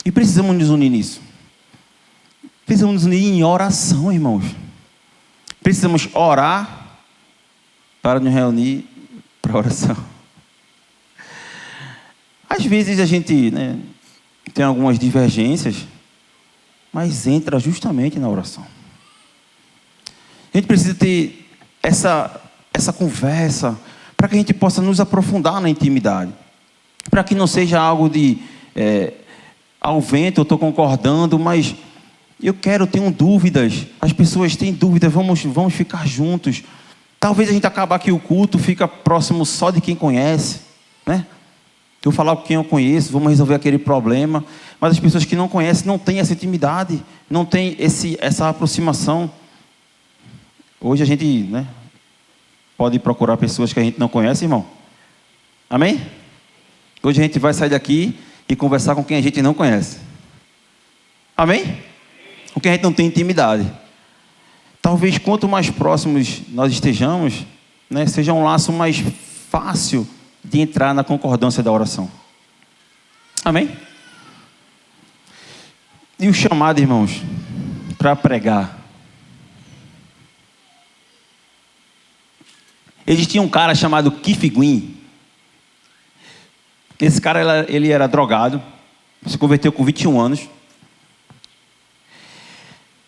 E precisamos nos unir nisso. Precisamos nos unir em oração, irmãos. Precisamos orar para nos reunir para oração. Às vezes a gente, né, tem algumas divergências, mas entra justamente na oração. A gente precisa ter essa conversa para que a gente possa nos aprofundar na intimidade. Para que não seja algo de ao vento, eu estou concordando, mas eu tenho dúvidas. As pessoas têm dúvidas, vamos ficar juntos. Talvez a gente acabar aqui o culto, fica próximo só de quem conhece, né? Eu falar com quem eu conheço, vamos resolver aquele problema. Mas as pessoas que não conhecem não têm essa intimidade, não têm essa aproximação. Hoje a gente, né, pode procurar pessoas que a gente não conhece, irmão. Amém? Hoje a gente vai sair daqui e conversar com quem a gente não conhece. Amém? Com quem a gente não tem intimidade. Talvez quanto mais próximos nós estejamos, né, seja um laço mais fácil de entrar na concordância da oração. Amém? E o chamado, irmãos, para pregar. Existia um cara chamado Keith Green. Esse cara, ele era drogado, se converteu com 21 anos.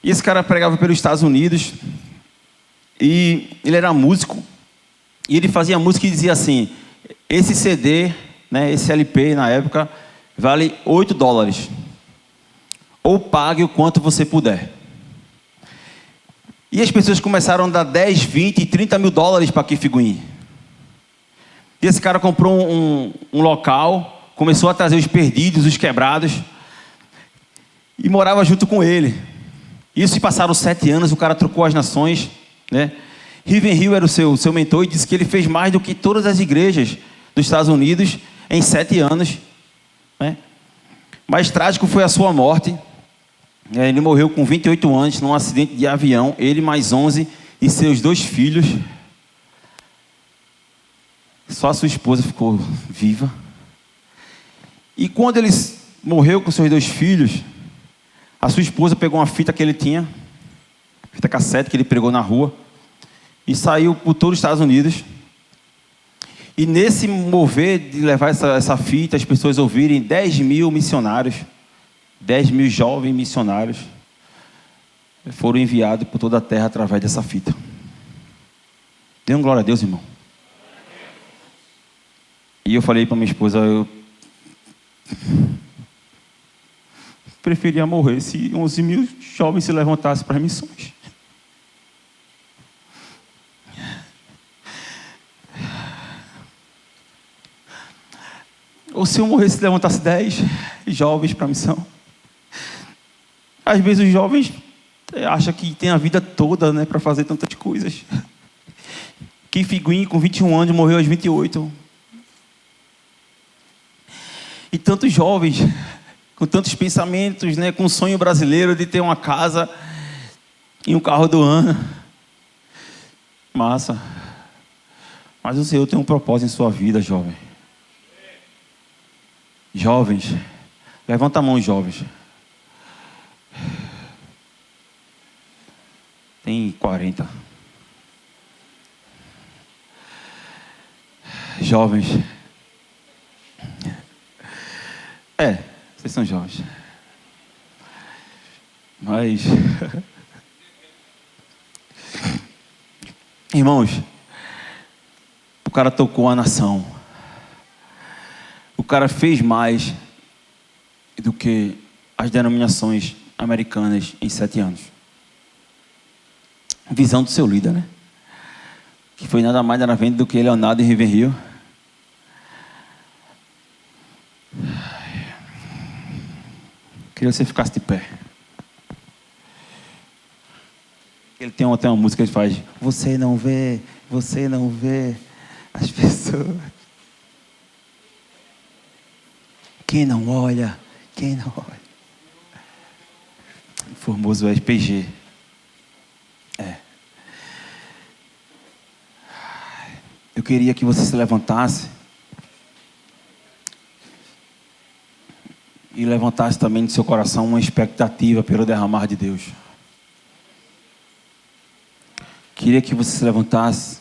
E esse cara pregava pelos Estados Unidos. E ele era músico. E ele fazia música e dizia assim: esse CD, né, esse LP na época, vale $8. Ou pague o quanto você puder. E as pessoas começaram a dar 10, 20 e 30 mil dólares para Keith Green. E esse cara comprou um local, começou a trazer os perdidos, os quebrados, e morava junto com ele. Isso se passaram 7 anos, o cara trocou as nações, né? Ravenhill era o seu mentor e disse que ele fez mais do que todas as igrejas dos Estados Unidos em 7 anos, né? Mais trágico foi a sua morte. Ele morreu com 28 anos num acidente de avião, ele mais 11 e seus 2 filhos. Só a sua esposa ficou viva. E quando ele morreu com seus 2 filhos, a sua esposa pegou uma fita que ele tinha, fita cassete que ele pregou na rua, e saiu por todos os Estados Unidos. E nesse mover de levar essa fita, as pessoas ouvirem, 10 mil missionários, 10 mil jovens missionários foram enviados por toda a terra através dessa fita. Dê um glória a Deus, irmão. E eu falei para minha esposa, eu preferia morrer se 11 mil jovens se levantassem para as missões. Ou se eu morresse se levantasse 10 jovens para a missão. Às vezes os jovens acham que tem a vida toda, né, para fazer tantas coisas. Keith Green, com 21 anos, morreu aos 28. E tantos jovens, com tantos pensamentos, né, com o sonho brasileiro de ter uma casa e um carro do ano. Massa. Mas o Senhor tem um propósito em sua vida, jovem. Jovens, levanta a mão, jovens. Tem 40. Jovens. Vocês são jovens. Mas, irmãos, o cara tocou a nação. O cara fez mais do que as denominações americanas em 7 anos. Visão do seu líder, né? Que foi nada mais nada menos do que Leonardo em Ravenhill. Queria que você ficasse de pé. Ele tem até uma música que ele faz: você não vê as pessoas. Quem não olha. Formoso RPG. Eu queria que você se levantasse e levantasse também no seu coração uma expectativa pelo derramar de Deus. Queria que você se levantasse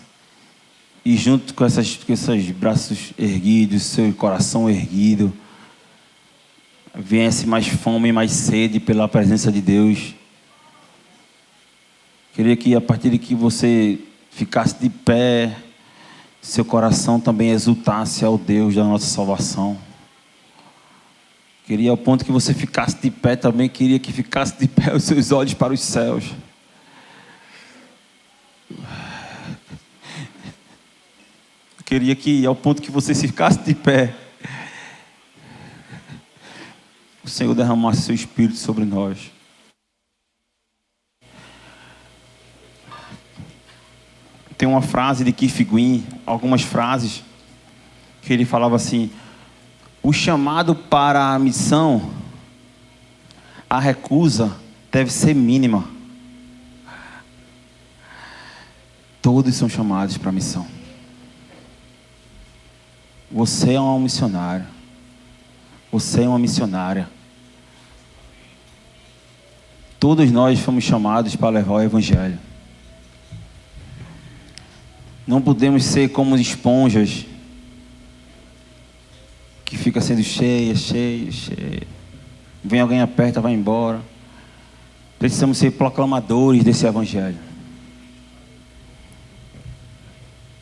e, junto com esses braços erguidos, seu coração erguido, viesse mais fome e mais sede pela presença de Deus. Queria que, a partir de que você ficasse de pé, seu coração também exultasse ao Deus da nossa salvação. Queria ao ponto que você ficasse de pé também, queria que ficasse de pé os seus olhos para os céus. Queria que ao ponto que você ficasse de pé, o Senhor derramasse seu Espírito sobre nós. Tem uma frase de Keith Green, algumas frases, que ele falava assim: o chamado para a missão, a recusa deve ser mínima. Todos são chamados para a missão. Você é um missionário. Você é uma missionária. Todos nós fomos chamados para levar o Evangelho. Não podemos ser como esponjas que fica sendo cheia. Vem alguém, aperta, vai embora. Precisamos ser proclamadores desse evangelho.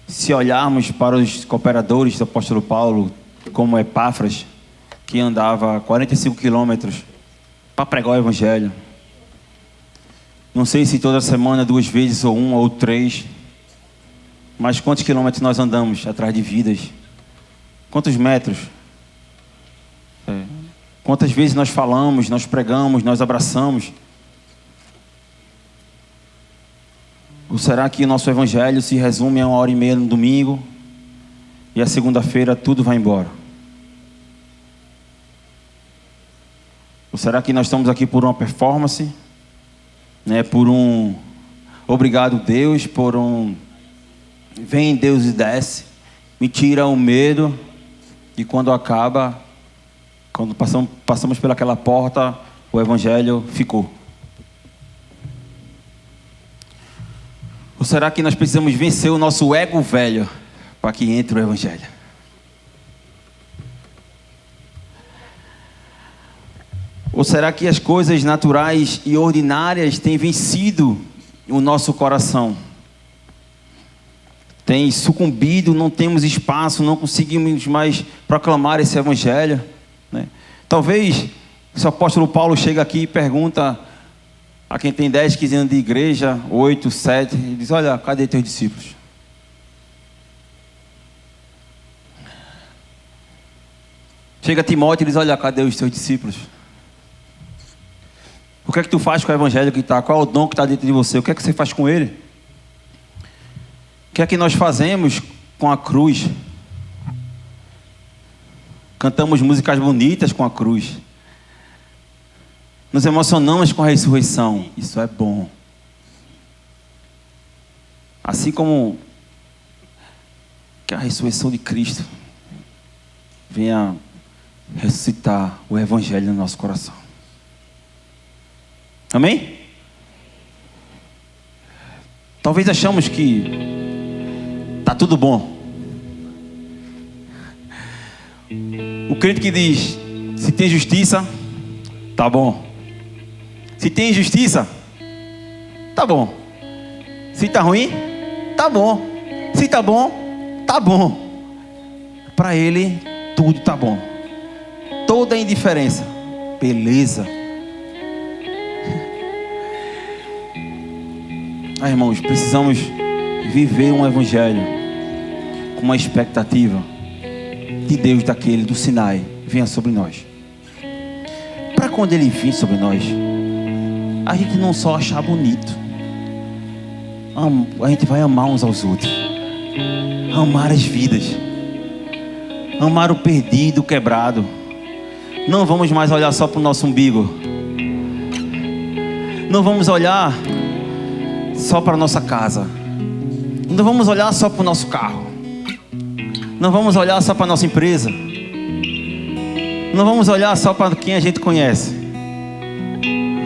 Se olharmos para os cooperadores do apóstolo Paulo, como Epáfras, que andava 45 quilômetros para pregar o evangelho. Não sei se toda semana, 2 vezes, ou 1 ou 3. Mas quantos quilômetros nós andamos atrás de vidas? Quantos metros? Quantas vezes nós falamos, nós pregamos, nós abraçamos? Ou será que o nosso evangelho se resume a 1h30 no domingo e a segunda-feira tudo vai embora? Ou será que nós estamos aqui por uma performance, por um obrigado Deus, por um vem Deus e desce, me tira o medo, e quando acaba, quando passamos pelaquela porta, o evangelho ficou? Ou será que nós precisamos vencer o nosso ego velho para que entre o evangelho? Ou será que as coisas naturais e ordinárias têm vencido o nosso coração? Tem sucumbido, não temos espaço, não conseguimos mais proclamar esse evangelho, Talvez, se o apóstolo Paulo chega aqui e pergunta a quem tem 10, 15 anos de igreja, 8, 7, ele diz: olha, cadê teus discípulos? Chega Timóteo e diz: olha, cadê os teus discípulos? O que é que tu faz com o evangelho que está? Qual é o dom que está dentro de você? O que é que você faz com ele? O que é que nós fazemos com a cruz? Cantamos músicas bonitas com a cruz. Nos emocionamos com a ressurreição. Isso é bom. Assim como que a ressurreição de Cristo venha ressuscitar o evangelho no nosso coração. Amém? Talvez achamos que está tudo bom. O crente que diz: se tem justiça, tá bom. Se tem injustiça, tá bom. Se tá ruim, tá bom. Se tá bom, tá bom. Para ele, tudo tá bom. Toda indiferença, beleza. Irmãos, precisamos viver um evangelho com uma expectativa de Deus daquele do Sinai venha sobre nós. Para quando ele vir sobre nós, a gente não só achar bonito, a gente vai amar uns aos outros, amar as vidas, amar o perdido, o quebrado. Não vamos mais olhar só para o nosso umbigo, não vamos olhar só para a nossa casa, não vamos olhar só para o nosso carro, não vamos olhar só para a nossa empresa, não vamos olhar só para quem a gente conhece.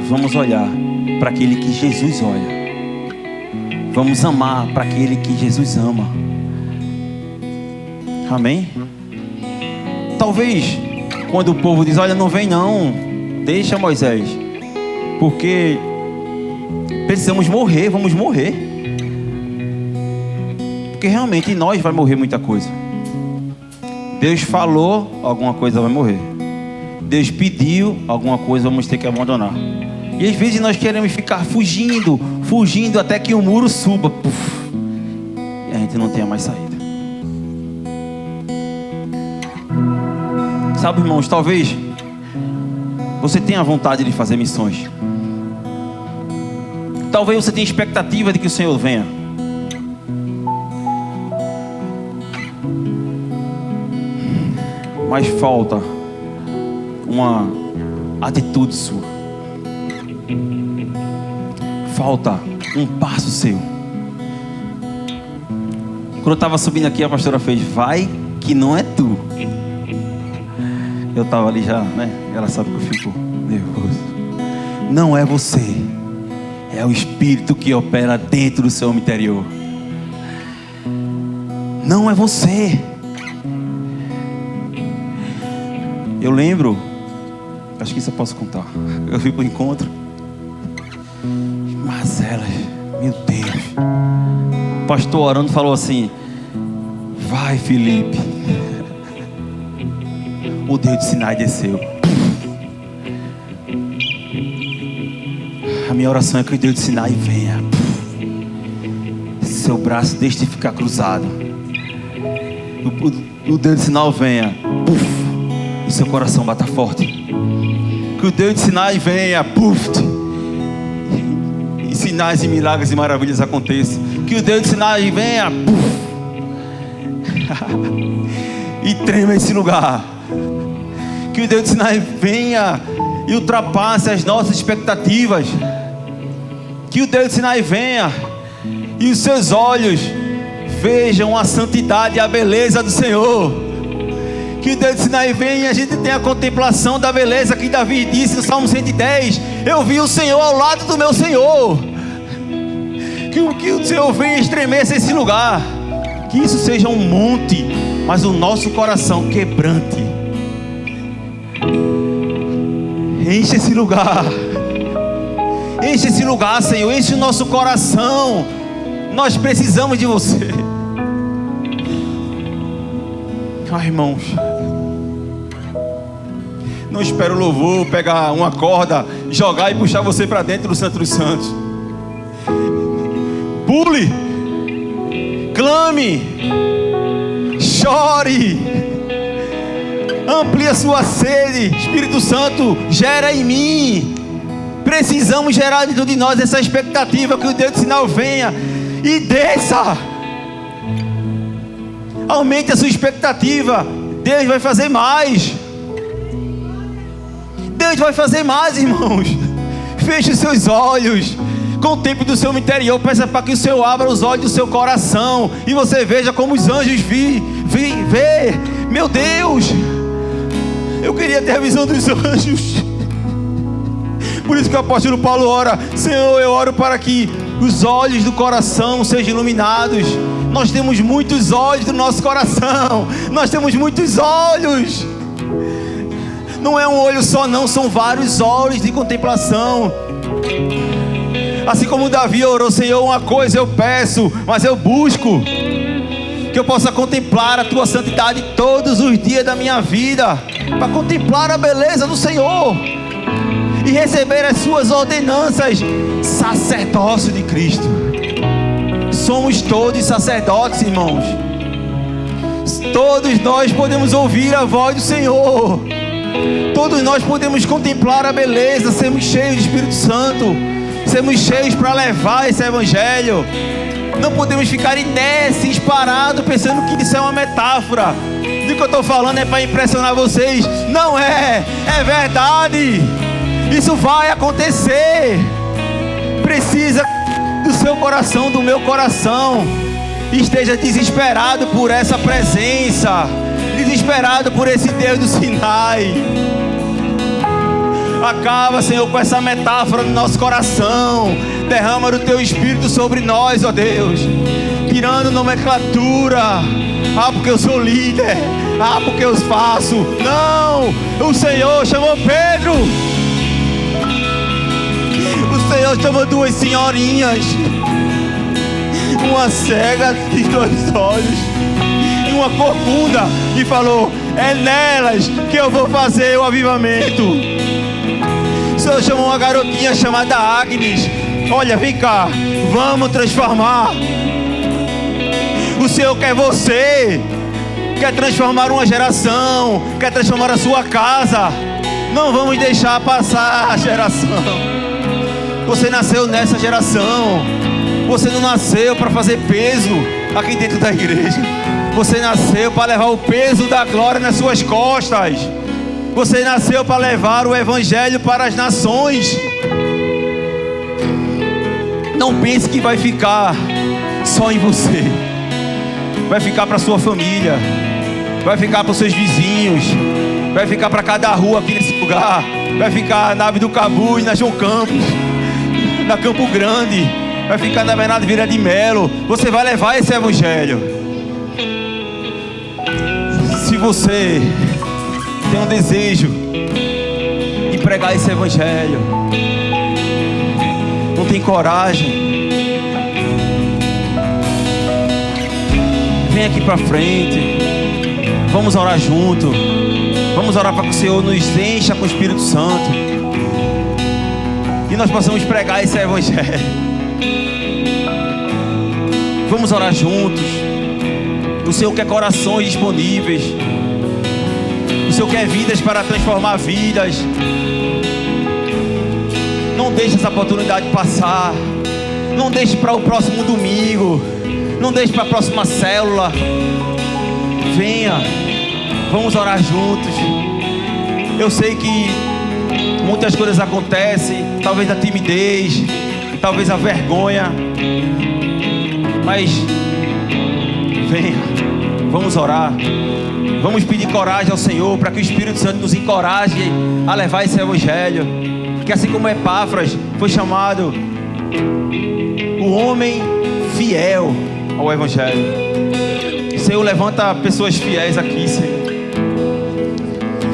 Vamos olhar para aquele que Jesus olha. Vamos amar para aquele que Jesus ama. Amém? Talvez quando o povo diz: olha, não vem não, deixa Moisés, porque precisamos morrer, vamos morrer. Porque realmente em nós vai morrer muita coisa. Deus falou, alguma coisa vai morrer. Deus pediu, alguma coisa vamos ter que abandonar. E às vezes nós queremos ficar fugindo até que o muro suba. Puf, e a gente não tenha mais saída. Sabe, irmãos, talvez você tenha vontade de fazer missões. Talvez você tenha expectativa de que o Senhor venha. Mas falta uma atitude sua. Falta um passo seu. Quando eu estava subindo aqui, a pastora fez: vai que não é tu. Eu estava ali já, Ela sabe que eu fico nervoso. Não é você. É o Espírito que opera dentro do seu interior. Não é você. Eu lembro, acho que isso eu posso contar. Eu fui para o encontro Mas elas, meu Deus. O pastor orando falou assim: vai, Felipe. O Deus de Sinai desceu. A minha oração é que o Deus de Sinai venha. Seu braço deixe de ficar cruzado. O Deus de Sinai venha. E seu coração bata forte. Que o Deus de Sinai venha. E sinais e milagres e maravilhas aconteçam. Que o Deus de Sinai venha. E trema esse lugar. Que o Deus de Sinai venha e ultrapasse as nossas expectativas. Que o Deus de Sinai venha e os seus olhos vejam a santidade e a beleza do Senhor. Que o Deus de Sinai venha e a gente tenha a contemplação da beleza que Davi disse no Salmo 110. Eu vi o Senhor ao lado do meu Senhor. Que o Senhor venha estremeça esse lugar. Que isso seja um monte, mas o nosso coração quebrante. Enche esse lugar. Enche esse lugar, Senhor. Enche o nosso coração. Nós precisamos de você. Irmãos, não espero o louvor pegar uma corda, jogar e puxar você para dentro do Santo dos Santos. Pule, clame, chore, amplie a sua sede. Espírito Santo, gera em mim. Precisamos gerar dentro de nós essa expectativa que o Deus de Sinai venha e desça. Aumente a sua expectativa. Deus vai fazer mais. Deus vai fazer mais, irmãos. Feche os seus olhos. Contemple do seu interior. Peça para que o Senhor abra os olhos do seu coração e você veja como os anjos vê. Meu Deus, eu queria ter a visão dos anjos. Por isso que o apóstolo Paulo ora: Senhor, eu oro para que os olhos do coração sejam iluminados. Nós temos muitos olhos no nosso coração. Nós temos muitos olhos. Não é um olho só não, são vários olhos de contemplação. Assim como Davi orou: Senhor, uma coisa eu peço, mas eu busco, que eu possa contemplar a tua santidade todos os dias da minha vida, para contemplar a beleza do Senhor e receber as suas ordenanças. Sacerdócio de Cristo. Somos todos sacerdotes, irmãos. Todos nós podemos ouvir a voz do Senhor. Todos nós podemos contemplar a beleza. Sermos cheios de Espírito Santo. Sermos cheios para levar esse evangelho. Não podemos ficar inércios, parados, pensando que isso é uma metáfora. O que eu estou falando é para impressionar vocês. Não é, é verdade. Isso vai acontecer. Precisa do seu coração, do meu coração, esteja desesperado por essa presença, desesperado por esse Deus do Sinai. Acaba, Senhor, com essa metáfora no nosso coração. Derrama o teu Espírito sobre nós, ó Deus, tirando nomenclatura. Porque eu sou líder. Porque eu faço. Não, o Senhor chamou Pedro. O Senhor chamou duas senhorinhas, uma cega de dois olhos e uma corcunda, e falou: é nelas que eu vou fazer o avivamento. O Senhor chamou uma garotinha chamada Agnes: olha, vem cá, vamos transformar. O Senhor quer você, quer transformar uma geração, quer transformar a sua casa. Não vamos deixar passar a geração. Você nasceu nessa geração. Você não nasceu para fazer peso aqui dentro da igreja. Você nasceu para levar o peso da glória nas suas costas. Você nasceu para levar o evangelho para as nações. Não pense que vai ficar só em você. Vai ficar para sua família. Vai ficar para os seus vizinhos. Vai ficar para cada rua aqui nesse lugar. Vai ficar na Ave do Cabuz, na João Campos, na Campo Grande, vai ficar na Bernardo Vieira de Melo. Você vai levar esse evangelho. Se você tem um desejo de pregar esse evangelho, tem coragem, vem aqui para frente. Vamos orar junto. Vamos orar para que o Senhor nos encha com o Espírito Santo e nós possamos pregar esse evangelho. Vamos orar juntos. O Senhor quer corações disponíveis. O Senhor quer vidas para transformar vidas. Não deixe essa oportunidade passar. Não deixe para o próximo domingo. Não deixe para a próxima célula. Venha. Vamos orar juntos. Eu sei que muitas coisas acontecem. Talvez a timidez, talvez a vergonha. Mas venha. Vamos orar. Vamos pedir coragem ao Senhor para que o Espírito Santo nos encoraje a levar esse evangelho. Que assim como Epáfras foi chamado o homem fiel ao evangelho. Senhor, levanta pessoas fiéis aqui, Senhor.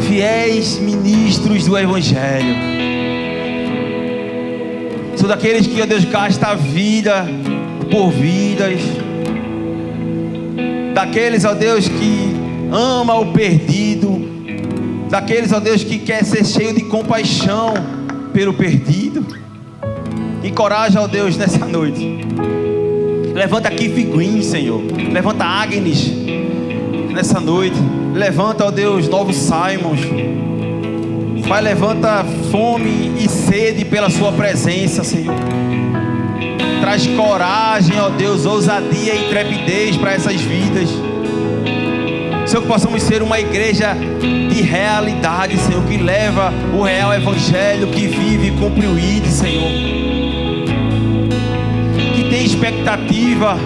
Fiéis ministros do evangelho. São daqueles que, ó Deus, gasta a vida por vidas. Daqueles, ó Deus, que ama o perdido. Daqueles, ó Deus, que quer ser cheio de compaixão pelo perdido. Encoraja, ó Deus, nessa noite. Levanta aqui Figuim, Senhor. Levanta Agnes nessa noite. Levanta, ó Deus, novos Simons. Pai, levanta fome e sede pela sua presença, Senhor. Traz coragem, ó Deus, ousadia e intrepidez para essas vidas. Senhor, que possamos ser uma igreja de realidade, Senhor, que leva o real evangelho, que vive e cumpre o ID, Senhor. Que tem expectativa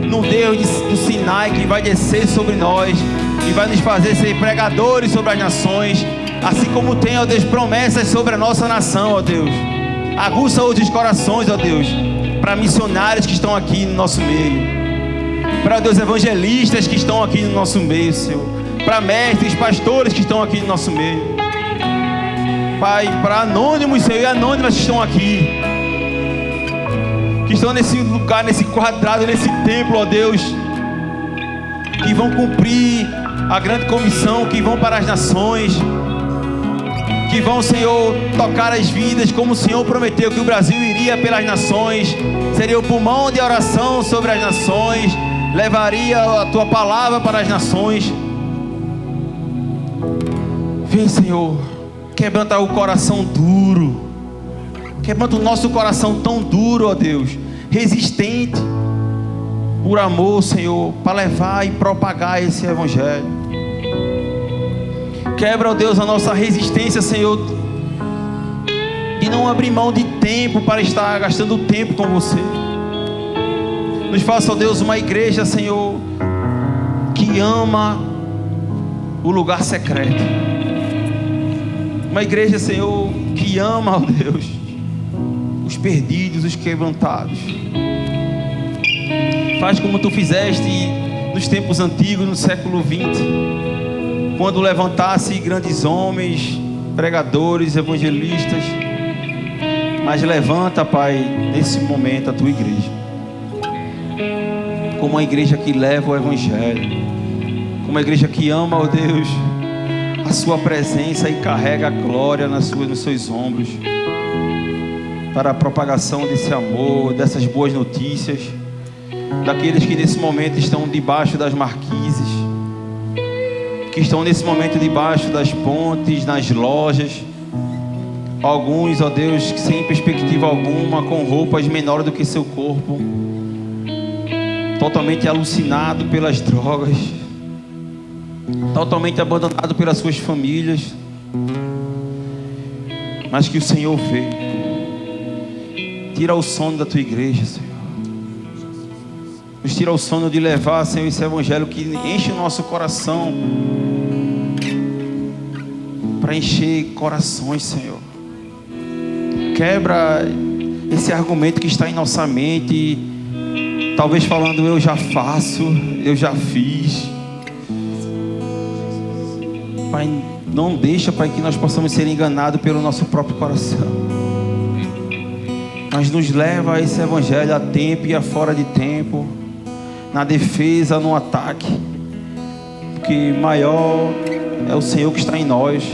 no Deus do Sinai, que vai descer sobre nós e vai nos fazer ser pregadores sobre as nações, assim como tem, ó Deus, promessas sobre a nossa nação, ó Deus. Aguça os corações, ó Deus, para missionários que estão aqui no nosso meio, para, Deus, evangelistas que estão aqui no nosso meio, Senhor, para mestres, pastores que estão aqui no nosso meio, Pai, para anônimos, Senhor, e anônimas que estão aqui, que estão nesse lugar, nesse quadrado, nesse templo, ó Deus, que vão cumprir a grande comissão, que vão para as nações, que vão, Senhor, tocar as vidas, como o Senhor prometeu que o Brasil iria pelas nações, seria o pulmão de oração sobre as nações, levaria a Tua palavra para as nações. Vem, Senhor, quebranta o coração duro, quebranta o nosso coração tão duro, ó Deus, resistente, por amor, Senhor, para levar e propagar esse evangelho. Quebra, ó Deus, a nossa resistência, Senhor, de não abrir mão de tempo para estar gastando tempo com você. Nos faça, ó Deus, uma igreja, Senhor, que ama o lugar secreto. Uma igreja, Senhor, que ama, ó Deus, os perdidos, os quebrantados. Faz como Tu fizeste nos tempos antigos, no século 20, quando levantasse grandes homens, pregadores, evangelistas. Mas levanta, Pai, nesse momento a Tua igreja, como uma igreja que leva o evangelho, como uma igreja que ama, ó Deus, a Sua presença e carrega a glória nos seus ombros, para a propagação desse amor, dessas boas notícias, daqueles que nesse momento estão debaixo das marquises, que estão nesse momento debaixo das pontes, nas lojas. Alguns, ó Deus, sem perspectiva alguma, com roupas menores do que seu corpo, totalmente alucinado pelas drogas, totalmente abandonado pelas suas famílias, mas que o Senhor vê. Tira o sono da Tua igreja, Senhor. Nos tira o sono de levar, Senhor, esse evangelho que enche o nosso coração, para encher corações, Senhor. Quebra esse argumento que está em nossa mente, talvez falando: eu já faço, eu já fiz. Pai, não deixa, Pai, que nós possamos ser enganados pelo nosso próprio coração. mas nos leva a esse evangelho a tempo e a fora de tempo, na defesa, no ataque, porque maior é o Senhor que está em nós.